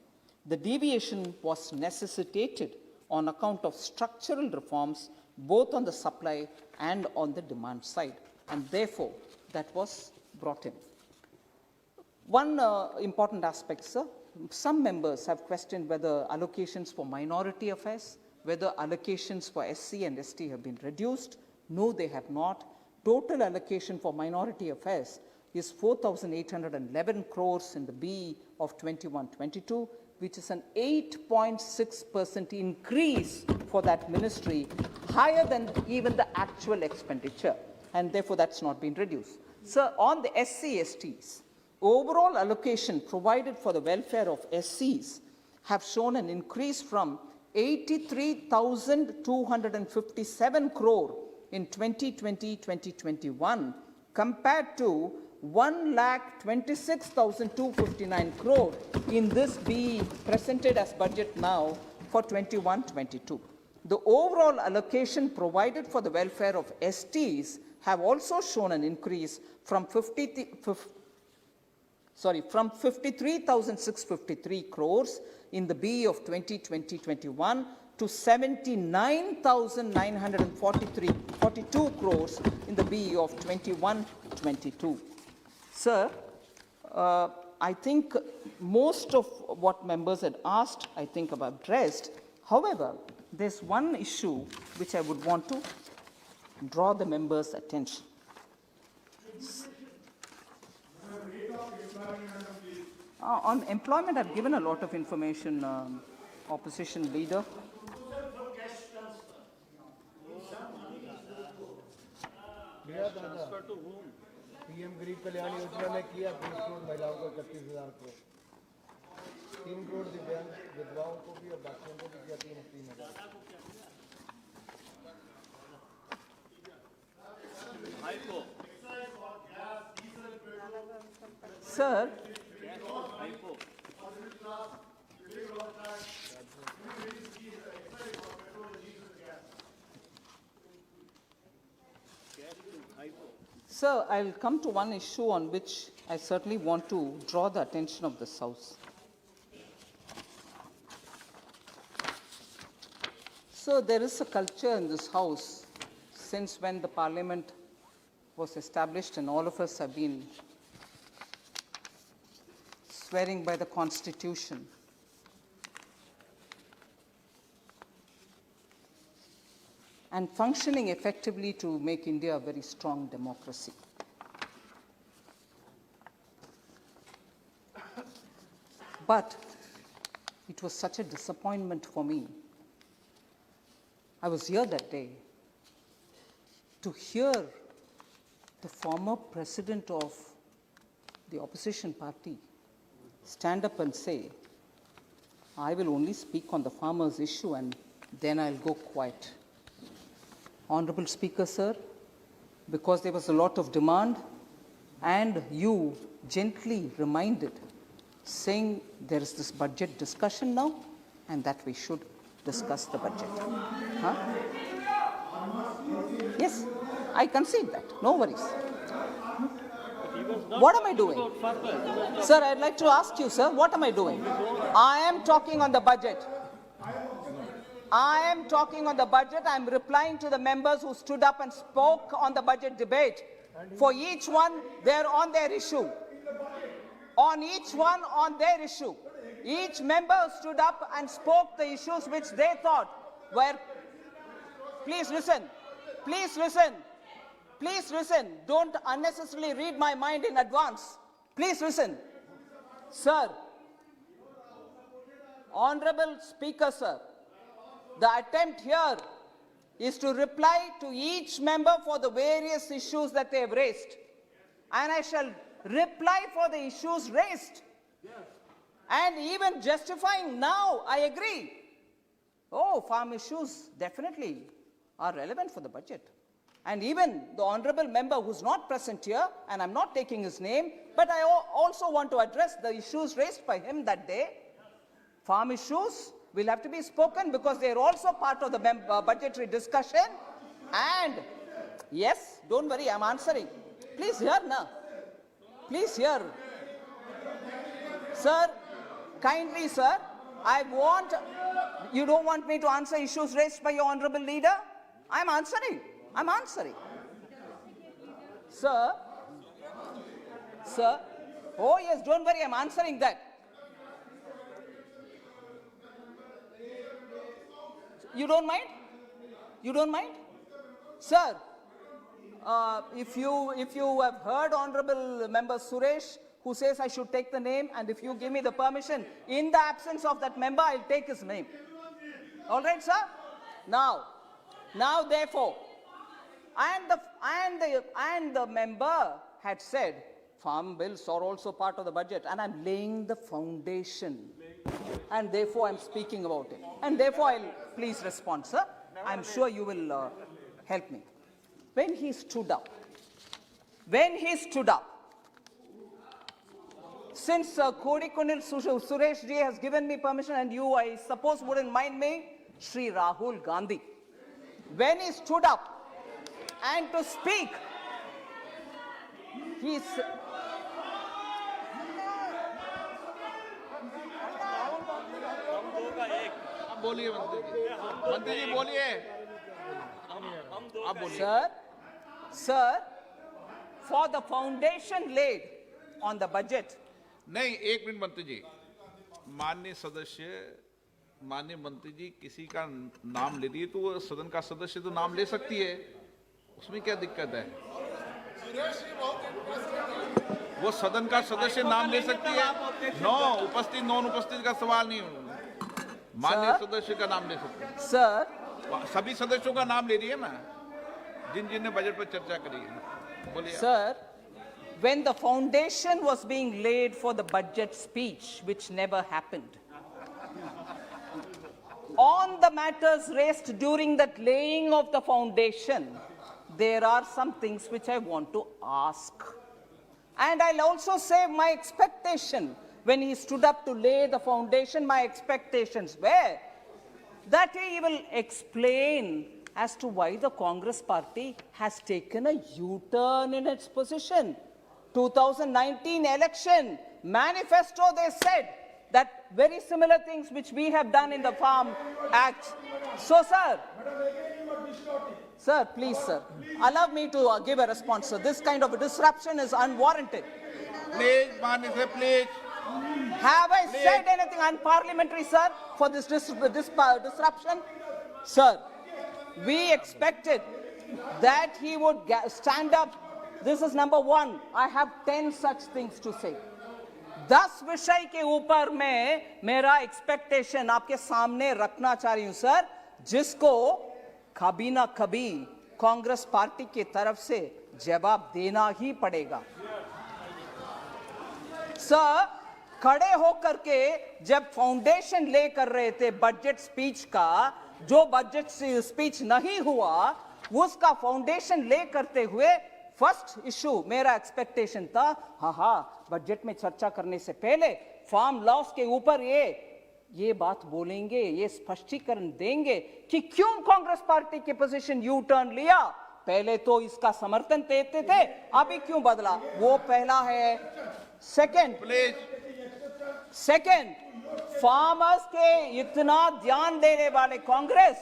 The deviation was necessitated on account of structural reforms both on the supply and on the demand side, and therefore that was brought in. One important aspect, sir, some members have questioned whether allocations for minority affairs, whether allocations for SC and ST have been reduced. No, they have not. Total allocation for minority affairs is 4,811 crores in the BE of 21-22, which is an 8.6% increase for that ministry, higher than even the actual expenditure, and therefore that's not been reduced. Sir, on the SC/STs, overall allocation provided for the welfare of SCs have shown an increase from 83,257 crore in 2020-2021 compared to 1,26,259 crore in this BE presented as budget now for 21-22. The overall allocation provided for the welfare of STs have also shown an increase from 53,653 crores in the BE of 2020-21 to 79,942 crores in the BE of 21-22. Sir, I think most of what members had asked, I think I've addressed. However, there's one issue which I would want to draw the members' attention. On employment, I've given a lot of information, opposition leader. Transfer to home PM Garib Kalyan योजना में किया 20 करोड़ महिलाओं को 31,000 करोड़ 3 करोड़ दिव्यांग विधवाओं को भी और बाकियों को भी किया 3,000 Sir, Sir, I'll come to one issue on which I certainly want to draw the attention of this House. So there is a culture in this House since when the Parliament was established, and all of us have been swearing by the Constitution. And functioning effectively to make India a very strong democracy. But it was such a disappointment for me. I was here that day to hear the former president of the opposition party stand up and say, I will only speak on the farmers' issue and then I'll go quiet. Honorable Speaker, sir, because there was a lot of demand and you gently reminded, saying there is this budget discussion now and that we should discuss the budget. Huh? Yes, I concede that, no worries. What am I doing? Sir, I'd like to ask you, sir, what am I doing? I am talking on the budget. I am talking on the budget. I am replying to the members who stood up and spoke on the budget debate. For each one, they're on their issue. On each one, on their issue. Each member stood up and spoke the issues which they thought were. Please listen. Please listen. Please listen. Don't unnecessarily read my mind in advance. Please listen. Sir, Honorable Speaker, sir, the attempt here is to reply to each member for the various issues that they have raised. And I shall reply for the issues raised. And even justifying now, I agree. Oh, farm issues definitely are relevant for the budget. And even the honorable member who's not present here, and I'm not taking his name, but I also want to address the issues raised by him that day. Farm issues will have to be spoken because they are also part of the budgetary discussion. And yes, don't worry, I'm answering. Please hear now. Please hear. Sir, kindly, sir, you don't want me to answer issues raised by your honorable leader? I'm answering. I'm answering. Sir, oh yes, don't worry, I'm answering that. You don't mind? You don't mind? Sir, if you have heard Honorable Member Suresh, who says I should take the name, and if you give me the permission, in the absence of that member, I'll take his name. All right, sir? Now therefore, and the member had said, farm bills are also part of the budget, and I'm laying the foundation. And therefore, I'm speaking about it. And therefore, I'll please respond, sir. I'm sure you will help me. When he stood up, since Kodikunil Suresh ji has given me permission, and you, I suppose, wouldn't mind me, Shri Rahul Gandhi, when he stood up and to speak, he's. बोलिए मंत्री जी बोलिए आप बोलिए Sir, for the foundation laid on the budget. नहीं, एक minute मंत्री जी, माननीय मंत्री जी किसी का नाम ले दिए तो वो सदन का सदस्य तो नाम ले सकती है, उसमें क्या दिक्कत है? वो सदन का सदस्य नाम ले सकती है। उपस्थित नॉन उपस्थित का सवाल नहीं, माननीय सदस्य का नाम ले सकते हैं। सर, सभी सदस्यों का नाम ले रही है मैं, जिन ने बजट पर चर्चा करी है। बोलिए sir, when the foundation was being laid for the budget speech, which never happened, on the matters raised during that laying of the foundation, there are some things which I want to ask. And I'll also say my expectation, when he stood up to lay the foundation, my expectations were that he will explain as to why the Congress party has taken a U-turn in its position. 2019 election manifesto, they said that very similar things which we have done in the Farm Act. So, sir, please, sir, allow me to give a response, sir. This kind of a disruption is unwarranted. Please, Manise, please. Have I said anything unparliamentary, sir, for this disruption? Sir, we expected that he would stand up. This is number one. I have 10 such things to say. 10 विषय के ऊपर मैं मेरा expectation आपके सामने रखना चाह रही हूं, सर, जिसको कभी ना कभी कांग्रेस पार्टी की तरफ से जवाब देना ही पड़ेगा। सर, खड़े होकर के जब फाउंडेशन ले कर रहे थे बजट स्पीच का, जो बजट स्पीच नहीं हुआ, उसका फाउंडेशन ले करते हुए फर्स्ट इशू मेरा एक्सपेक्टेशन था, हाँ, बजट में चर्चा करने से पहले फार्म लॉस के ऊपर ये बात बोलेंगे, ये स्पष्टीकरण देंगे कि क्यों कांग्रेस पार्टी की पोजीशन यू टर्न लिया पहले तो इसका समर्थन देते थे, अभी क्यों बदला? वो पहला है। सेकंड, फार्मर्स के इतना ध्यान देने वाले कांग्रेस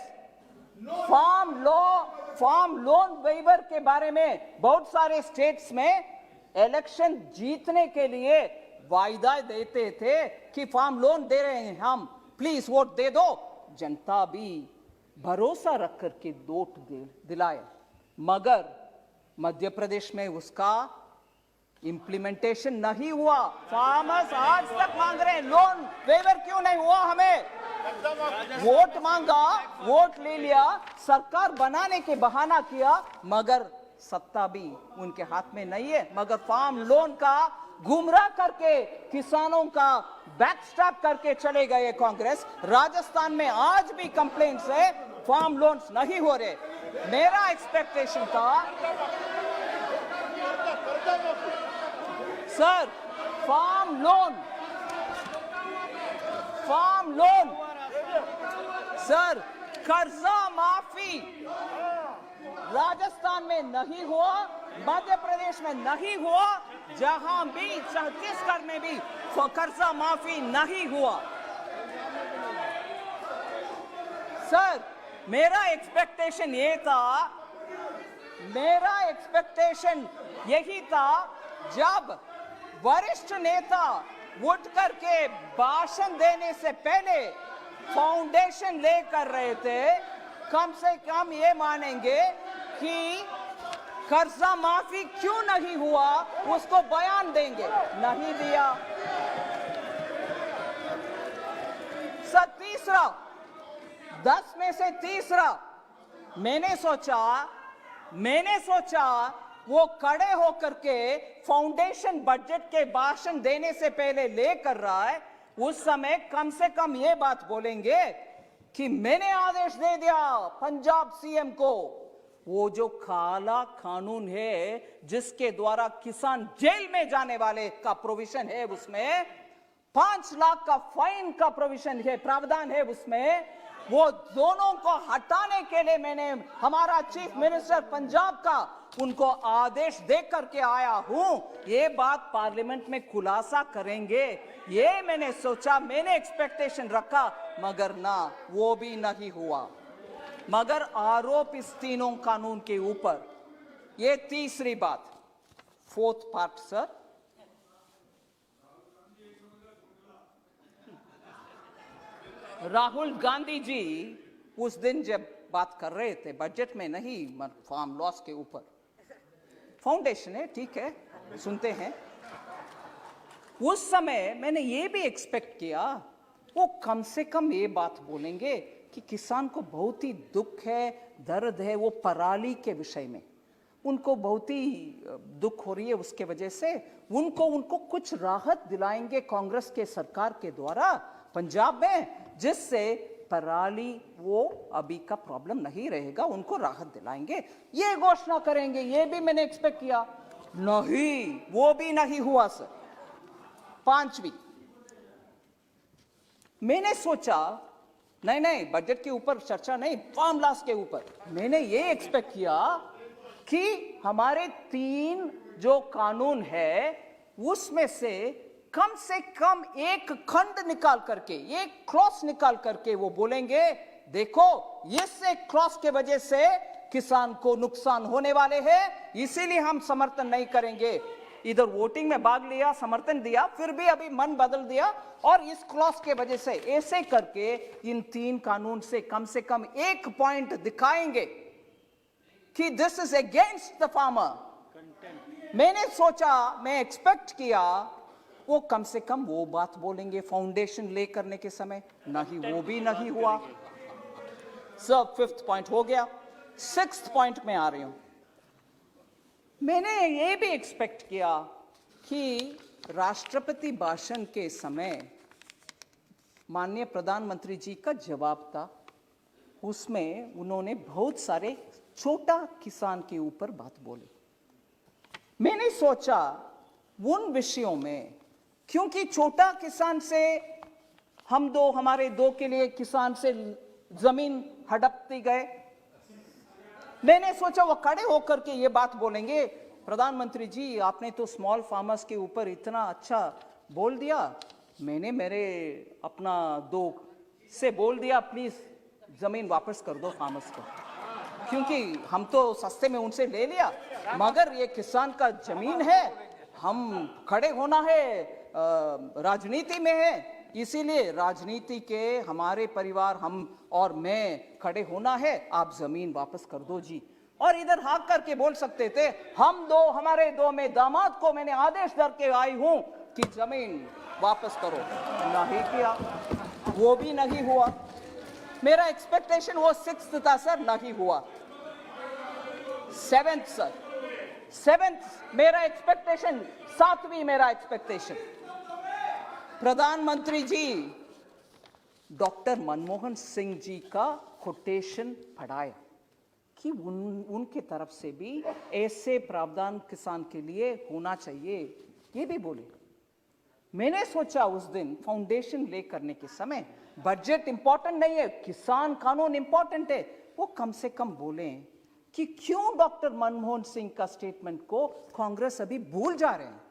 फार्म लोन वेवर के बारे में बहुत सारे स्टेट्स में इलेक्शन जीतने के लिए वायदा देते थे कि फार्म लोन दे रहे हैं हम, प्लीज वोट दे दो। जनता भी भरोसा रख करके वोट दिलाए, मगर मध्य प्रदेश में उसका इंप्लीमेंटेशन नहीं हुआ। फार्मर्स आज तक मांग रहे हैं लोन वेवर, क्यों नहीं हुआ? हमें वोट मांगा, वोट ले लिया, सरकार बनाने के बहाना किया, मगर सत्ता भी उनके हाथ में नहीं है। मगर फार्म लोन का गुमराह करके किसानों का बैकस्टैप करके चले गए कांग्रेस। राजस्थान में आज भी कंप्लेंट्स है, फार्म लोन्स नहीं हो रहे। मेरा एक्सपेक्टेशन था सर, फार्म लोन सर, कर्जा माफी राजस्थान में नहीं हुआ, मध्य प्रदेश में नहीं हुआ, जहां भी छत्तीसगढ़ में भी कर्जा माफी नहीं हुआ। सर, मेरा एक्सपेक्टेशन यही था जब वरिष्ठ नेता उठ करके भाषण देने से पहले फाउंडेशन लेकर रहे थे, कम से कम ये मानेंगे कि कर्जा माफी क्यों नहीं हुआ, उसको बयान देंगे। नहीं दिया। सर, तीसरा, 10 में से तीसरा, मैंने सोचा वो खड़े होकर के फाउंडेशन बजट के भाषण देने से पहले ले कर रहा है, उस समय कम से कम ये बात बोलेंगे कि मैंने आदेश दे दिया पंजाब सीएम को, वो जो काला कानून है जिसके द्वारा किसान जेल में जाने वाले का प्रोविजन है, उसमें 5 लाख का फाइन का प्रोविजन है, प्रावधान है उसमें, वो दोनों को हटाने के लिए मैंने हमारा चीफ मिनिस्टर पंजाब का उनको आदेश दे करके आया हूं। ये बात पार्लियामेंट में खुलासा करेंगे, ये मैंने सोचा, मैंने एक्सपेक्टेशन रखा, मगर ना, वो भी नहीं हुआ। मगर आरोप इस तीनों कानून के ऊपर। ये तीसरी बात, 4th part sir, Rahul Gandhi ji उस दिन जब बात कर रहे थे बजट में नहीं, फार्म लॉस के ऊपर, फाउंडेशन है, ठीक है, सुनते हैं। उस समय मैंने ये भी एक्सपेक्ट किया वो कम से कम ये बात बोलेंगे कि किसान को बहुत ही दुख है, दर्द है, वो पराली के विषय में उनको बहुत ही दुख हो रही है, उसके वजह से उनको कुछ राहत दिलाएंगे कांग्रेस के सरकार के द्वारा पंजाब में, जिससे पराली वो अभी का प्रॉब्लम नहीं रहेगा, उनको राहत दिलाएंगे, ये घोषणा करेंगे। ये भी मैंने एक्सपेक्ट किया, नहीं, वो भी नहीं हुआ सर। 5वीं, मैंने सोचा नहीं, बजट के ऊपर चर्चा नहीं, फार्म लॉस के ऊपर मैंने ये एक्सपेक्ट किया कि हमारे 3 जो कानून है उसमें से कम एक खंड निकाल करके, एक क्लॉज निकाल करके वो बोलेंगे देखो इससे क्लॉज के वजह से किसान को नुकसान होने वाले हैं, इसीलिए हम समर्थन नहीं करेंगे। इधर वोटिंग में भाग लिया, समर्थन दिया, फिर भी अभी मन बदल दिया और इस क्लॉज के वजह से ऐसे करके इन 3 कानून से कम एक पॉइंट दिखाएंगे कि this is against the farmer. मैंने सोचा, मैं एक्सपेक्ट किया वो कम से कम वो बात बोलेंगे फाउंडेशन ले करने के समय, नहीं, वो भी नहीं हुआ। सब 5th पॉइंट हो गया। 6th पॉइंट में आ रही हूं। मैंने ये भी एक्सपेक्ट किया कि राष्ट्रपति भाषण के समय माननीय प्रधानमंत्री जी का जवाब था, उसमें उन्होंने बहुत सारे छोटा किसान के ऊपर बात बोली। मैंने सोचा उन विषयों में, क्योंकि छोटा किसान से हमारे दो के लिए किसान से जमीन हड़पती गए, मैंने सोचा वो खड़े होकर के ये बात बोलेंगे, प्रधानमंत्री जी आपने तो स्मॉल फार्मर्स के ऊपर इतना अच्छा बोल दिया, मैंने मेरे अपना दो से बोल दिया प्लीज जमीन वापस कर दो फार्मर्स को, क्योंकि हम तो सस्ते में उनसे ले लिया, मगर ये किसान का जमीन है, हम खड़े होना है, राजनीति में है, इसीलिए राजनीति के हमारे परिवार हम और मैं खड़े होना है, आप जमीन वापस कर दो जी। और इधर हाँक करके बोल सकते थे हम दो, हमारे दो में दामाद को मैंने आदेश दर के आई हूं कि जमीन वापस करो, नहीं किया, वो भी नहीं हुआ। मेरा एक्सपेक्टेशन वो 6th था सर, नहीं हुआ। 7th सर, 7th मेरा एक्सपेक्टेशन, 7वीं मेरा एक्सपेक्टेशन। प्रधानमंत्री जी डॉक्टर मनमोहन सिंह जी का कोटेशन पढ़ाया कि उनके तरफ से भी ऐसे प्रावधान किसान के लिए होना चाहिए, ये भी बोले। मैंने सोचा उस दिन फाउंडेशन ले करने के समय बजट इंपॉर्टेंट नहीं है, किसान कानून इंपॉर्टेंट है, वो कम से कम बोलें कि क्यों डॉक्टर मनमोहन सिंह का स्टेटमेंट को कांग्रेस अभी भूल जा रहे हैं,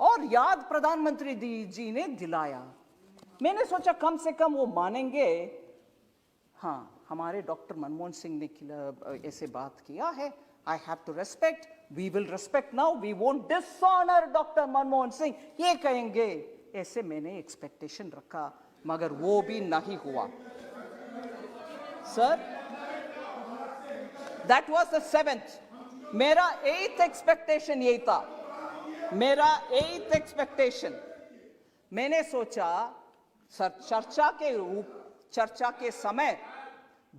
और याद प्रधानमंत्री जी ने दिलाया। मैंने सोचा कम से कम वो मानेंगे, हाँ हमारे डॉक्टर मनमोहन सिंह ने ऐसे बात किया है, I have to respect, we will respect now, we won't dishonour doctor Manmohan Singh, ये कहेंगे, ऐसे मैंने एक्सपेक्टेशन रखा, मगर वो भी नहीं हुआ sir. That was the 7th। मेरा 8th एक्सपेक्टेशन यही था, मेरा 8th एक्सपेक्टेशन, मैंने सोचा सर चर्चा के समय,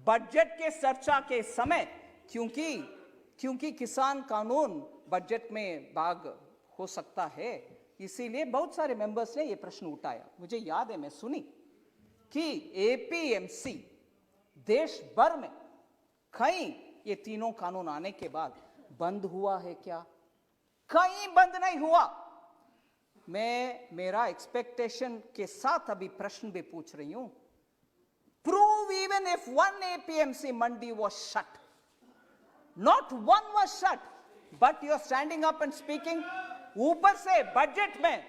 बजट के चर्चा के समय, क्योंकि किसान कानून बजट में भाग हो सकता है, इसीलिए बहुत सारे मेंबर्स ने यह प्रश्न उठाया। मुझे याद है मैं सुनी कि एपीएमसी देश भर में कहीं ये तीनों कानून आने के बाद बंद हुआ है क्या? कहीं बंद नहीं हुआ। मैं मेरा एक्सपेक्टेशन के साथ अभी प्रश्न भी पूछ रही हूं, prove even if one APMC Mandi was shut, not one was shut, but you are standing up and speaking। ऊपर से बजट में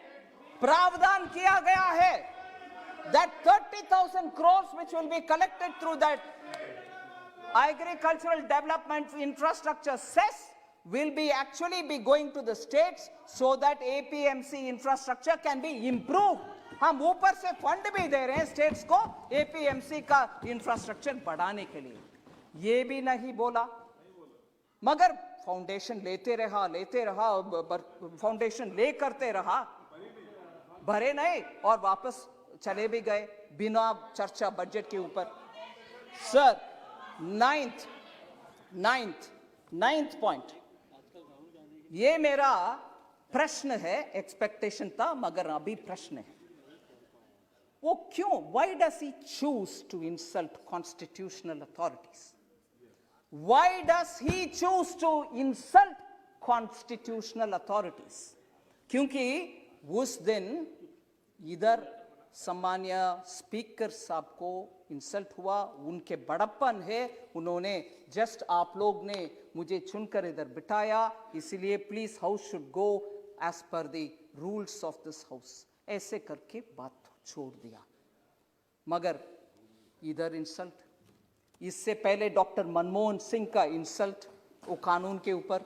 प्रावधान किया गया है that 30,000 crores which will be collected through that agricultural development infrastructure cess will be actually be going to the states so that APMC infrastructure can be improved। हम ऊपर से फंड भी दे रहे हैं स्टेट्स को एपीएमसी का इंफ्रास्ट्रक्चर बढ़ाने के लिए, ये भी नहीं बोला, मगर फाउंडेशन लेते रहा, फाउंडेशन ले करते रहा, भरे नहीं और वापस चले भी गए बिना चर्चा बजट के ऊपर। सर 9th पॉइंट, ये मेरा प्रश्न है, एक्सपेक्टेशन था मगर अभी प्रश्न है, वो क्यों, why does he choose to insult constitutional authorities? Why does he choose to insult constitutional authorities? क्योंकि उस दिन इधर सम्मान्य स्पीकर साहब को इंसल्ट हुआ, उनके बड़प्पन है, उन्होंने जस्ट आप लोग ने मुझे चुनकर इधर बिठाया, इसलिए please house should go as per the rules of this house, ऐसे करके बात छोड़ दिया। मगर इधर इंसल्ट, इससे पहले डॉक्टर मनमोहन सिंह का इंसल्ट वो कानून के ऊपर,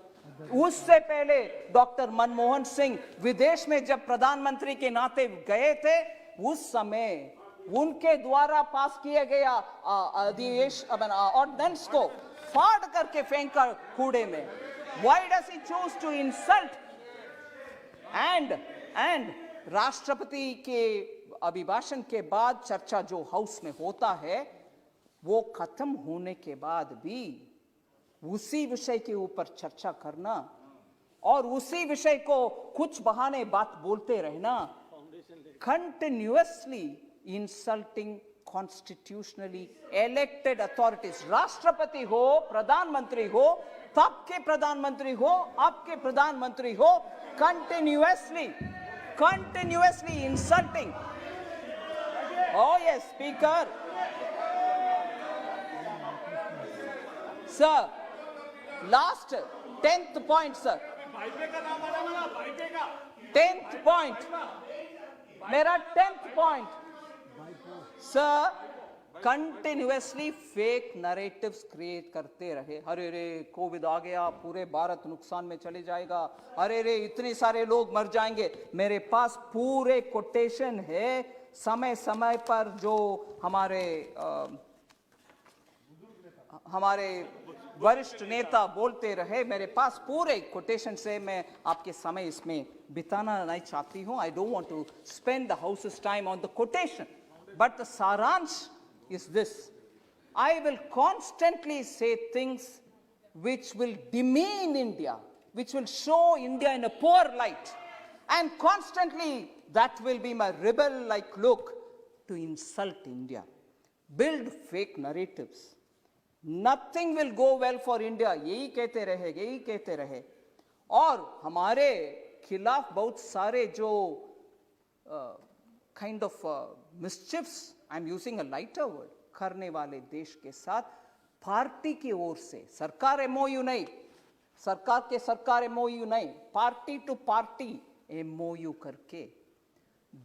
उससे पहले डॉक्टर मनमोहन सिंह विदेश में जब प्रधानमंत्री के नाते गए थे, उस समय उनके द्वारा पास किए गया ऑर्डिनेंस को फाड़ करके फेंका कूड़े में। Why does he choose to insult? and राष्ट्रपति के अभिभाषण के बाद चर्चा जो हाउस में होता है, वो खत्म होने के बाद भी उसी विषय के ऊपर चर्चा करना और उसी विषय को कुछ बहाने बात बोलते रहना, continuously insulting constitutionally elected authorities, राष्ट्रपति हो, प्रधानमंत्री हो, तब के प्रधानमंत्री हो, आपके प्रधानमंत्री हो, continuously insulting। Oh yes, Speaker. Sir, last 10th point sir, 10th point, मेरा 10th point sir, continuously fake narratives create करते रहे। अरे रे कोविड आ गया, पूरे भारत नुकसान में चले जाएगा, अरे रे इतने सारे लोग मर जाएंगे। मेरे पास पूरे कोटेशन है, समय समय पर जो हमारे वरिष्ठ नेता बोलते रहे, मेरे पास पूरे कोटेशन से, मैं आपके समय इसमें बिताना नहीं चाहती हूं। I don't want to spend the house's time on the quotation, but the सारांश is this: I will constantly say things which will demean India, which will show India in a poor light, and constantly that will be my rebel-like look to insult India, build fake narratives. Nothing will go well for India, यही कहते रहे, और हमारे खिलाफ बहुत सारे जो kind of mischiefs, I'm using a lighter word, करने वाले देश के साथ पार्टी की ओर से, सरकार एमओयू नहीं, सरकार एमओयू नहीं, पार्टी टू पार्टी एमओयू करके,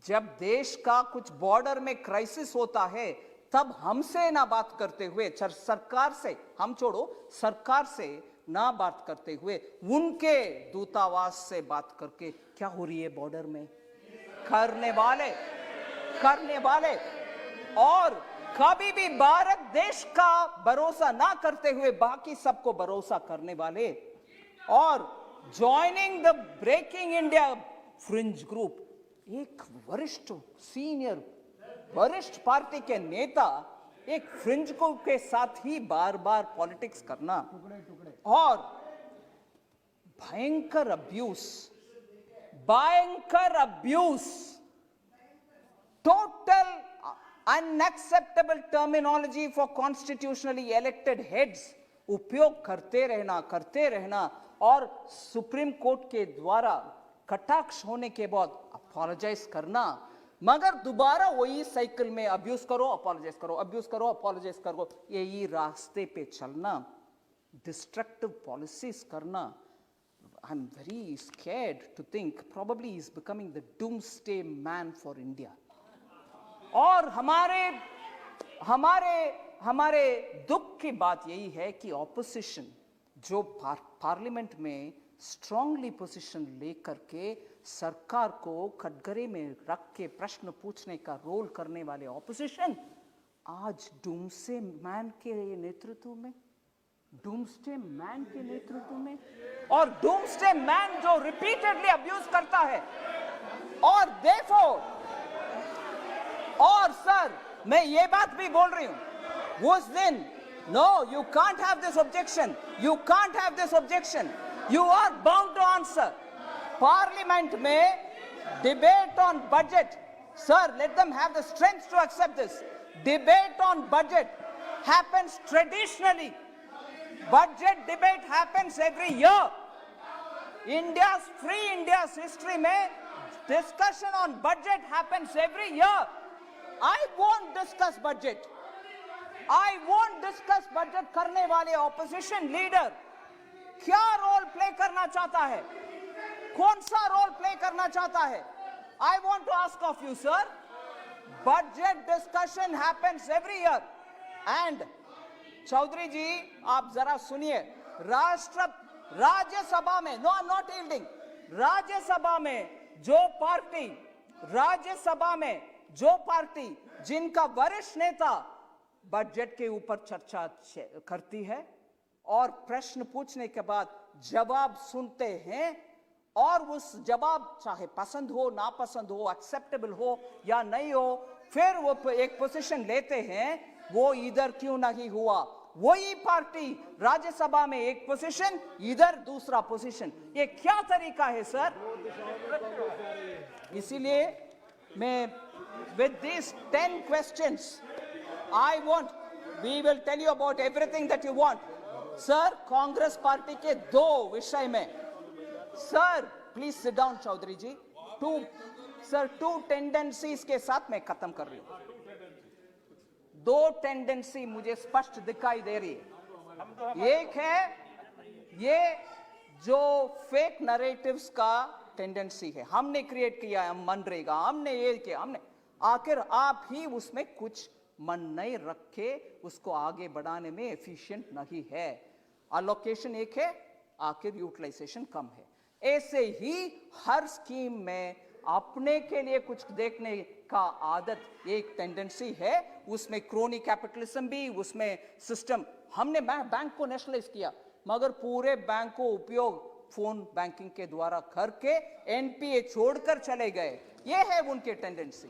जब देश का कुछ बॉर्डर में क्राइसिस होता है तब हमसे ना बात करते हुए, सरकार से हम छोड़ो, सरकार से ना बात करते हुए उनके दूतावास से बात करके क्या हो रही है बॉर्डर में करने वाले और कभी भी भारत देश का भरोसा ना करते हुए बाकी सबको भरोसा करने वाले, और joining the breaking India fringe group, एक वरिष्ठ पार्टी के नेता एक फ्रिंज ग्रुप के साथ ही बार बार पॉलिटिक्स करना, और भयंकर abuse, total unacceptable terminology for constitutionally elected heads उपयोग करते रहना और सुप्रीम कोर्ट के द्वारा कटाक्ष होने के बाद अपोलोजाइज करना, मगर दोबारा वही साइकिल में अब्यूज करो, अपोलोजाइज करो, यही रास्ते पे चलना, डिस्ट्रक्टिव पॉलिसीज करना। I'm very scared to think probably he's becoming the doomsday man for India. और हमारे दुख की बात यही है कि ऑपोजिशन जो पार्लियामेंट में स्ट्रांगली पोजीशन लेकर के सरकार को कटघरे में रख के प्रश्न पूछने का रोल करने वाले ऑपोजिशन आज डूम्सडे मैन के नेतृत्व में और डूम्सडे मैन जो रिपीटेडली अब्यूज करता है, और देयरफॉर, और सर मैं ये बात भी बोल रही हूं उस दिन, no you can't have this objection, you are bound to answer. Parliament में debate on budget, sir let them have the strength to accept this, debate on budget happens traditionally, budget debate happens every year, India's history में discussion on budget happens every year. I won't discuss budget करने वाले opposition leader क्या role play करना चाहता है, कौन सा role play करना चाहता है? I want to ask of you, sir, budget discussion happens every year and Chaudhary जी आप जरा सुनिए, राज्यसभा में, no I am not yielding, Rajya Sabha में जो पार्टी जिनका वरिष्ठ नेता बजट के ऊपर चर्चा करती है और प्रश्न पूछने के बाद जवाब सुनते हैं, और उस जवाब चाहे पसंद हो ना पसंद हो, एक्सेप्टेबल हो या नहीं हो, फिर वो एक पोजीशन लेते हैं, वो इधर क्यों नहीं हुआ, वही पार्टी राज्यसभा में एक पोजीशन, इधर दूसरा पोजीशन, ये क्या तरीका है सर? इसीलिए मैं with these 10 questions we will tell you about everything that you want, sir. Congress party के दो विषय में, sir please sit down Chaudhary ji, two tendencies के साथ मैं खत्म कर रही हूं। दो टेंडेंसी मुझे स्पष्ट दिखाई दे रही है, ये जो फेक नरेटिव्स का टेंडेंसी है, हमने क्रिएट किया है, हम मनरेगा, हमने ये किया, हमने, आखिर आप ही उसमें कुछ मन नहीं रखे, उसको आगे बढ़ाने में एफिशिएंट नहीं है। अलोकेशन एक है, आखिर यूटिलाइजेशन कम है। ऐसे ही हर स्कीम में अपने के लिए कुछ देखने का आदत एक टेंडेंसी है, उसमें क्रोनी कैपिटलिज्म भी, उसमें सिस्टम, हमने बैंक को नेशनलाइज किया मगर पूरे बैंक को उपयोग फोन बैंकिंग के द्वारा करके एनपीए छोड़कर चले गए। ये है उनके tendency.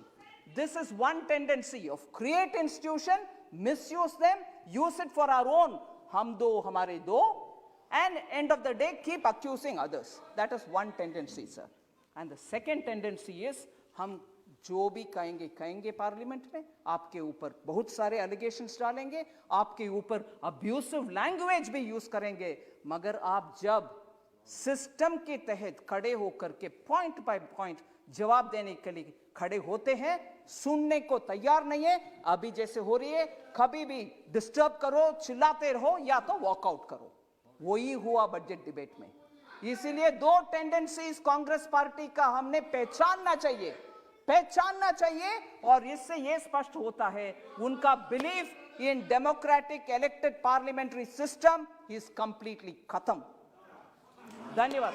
This is one tendency of create institution, misuse them, use it for our own, हम दो हमारे दो, and end of the day keep accusing others. That is one tendency, sir. And the second tendency is हम जो भी कहेंगे parliament में, आपके ऊपर बहुत सारे एलिगेशंस डालेंगे, आपके ऊपर अब्यूसिव लैंग्वेज भी यूज करेंगे, मगर आप जब सिस्टम के तहत खड़े होकर के पॉइंट बाय पॉइंट जवाब देने के लिए खड़े होते हैं, सुनने को तैयार नहीं है। अभी जैसे हो रही है, कभी भी डिस्टर्ब करो, चिल्लाते रहो या तो वॉकआउट करो, वही हुआ बजट डिबेट में। इसीलिए दो टेंडेंसीज कांग्रेस पार्टी का हमने पहचानना चाहिए और इससे यह स्पष्ट होता है उनका belief in democratic elected parliamentary system is completely खत्म। धन्यवाद।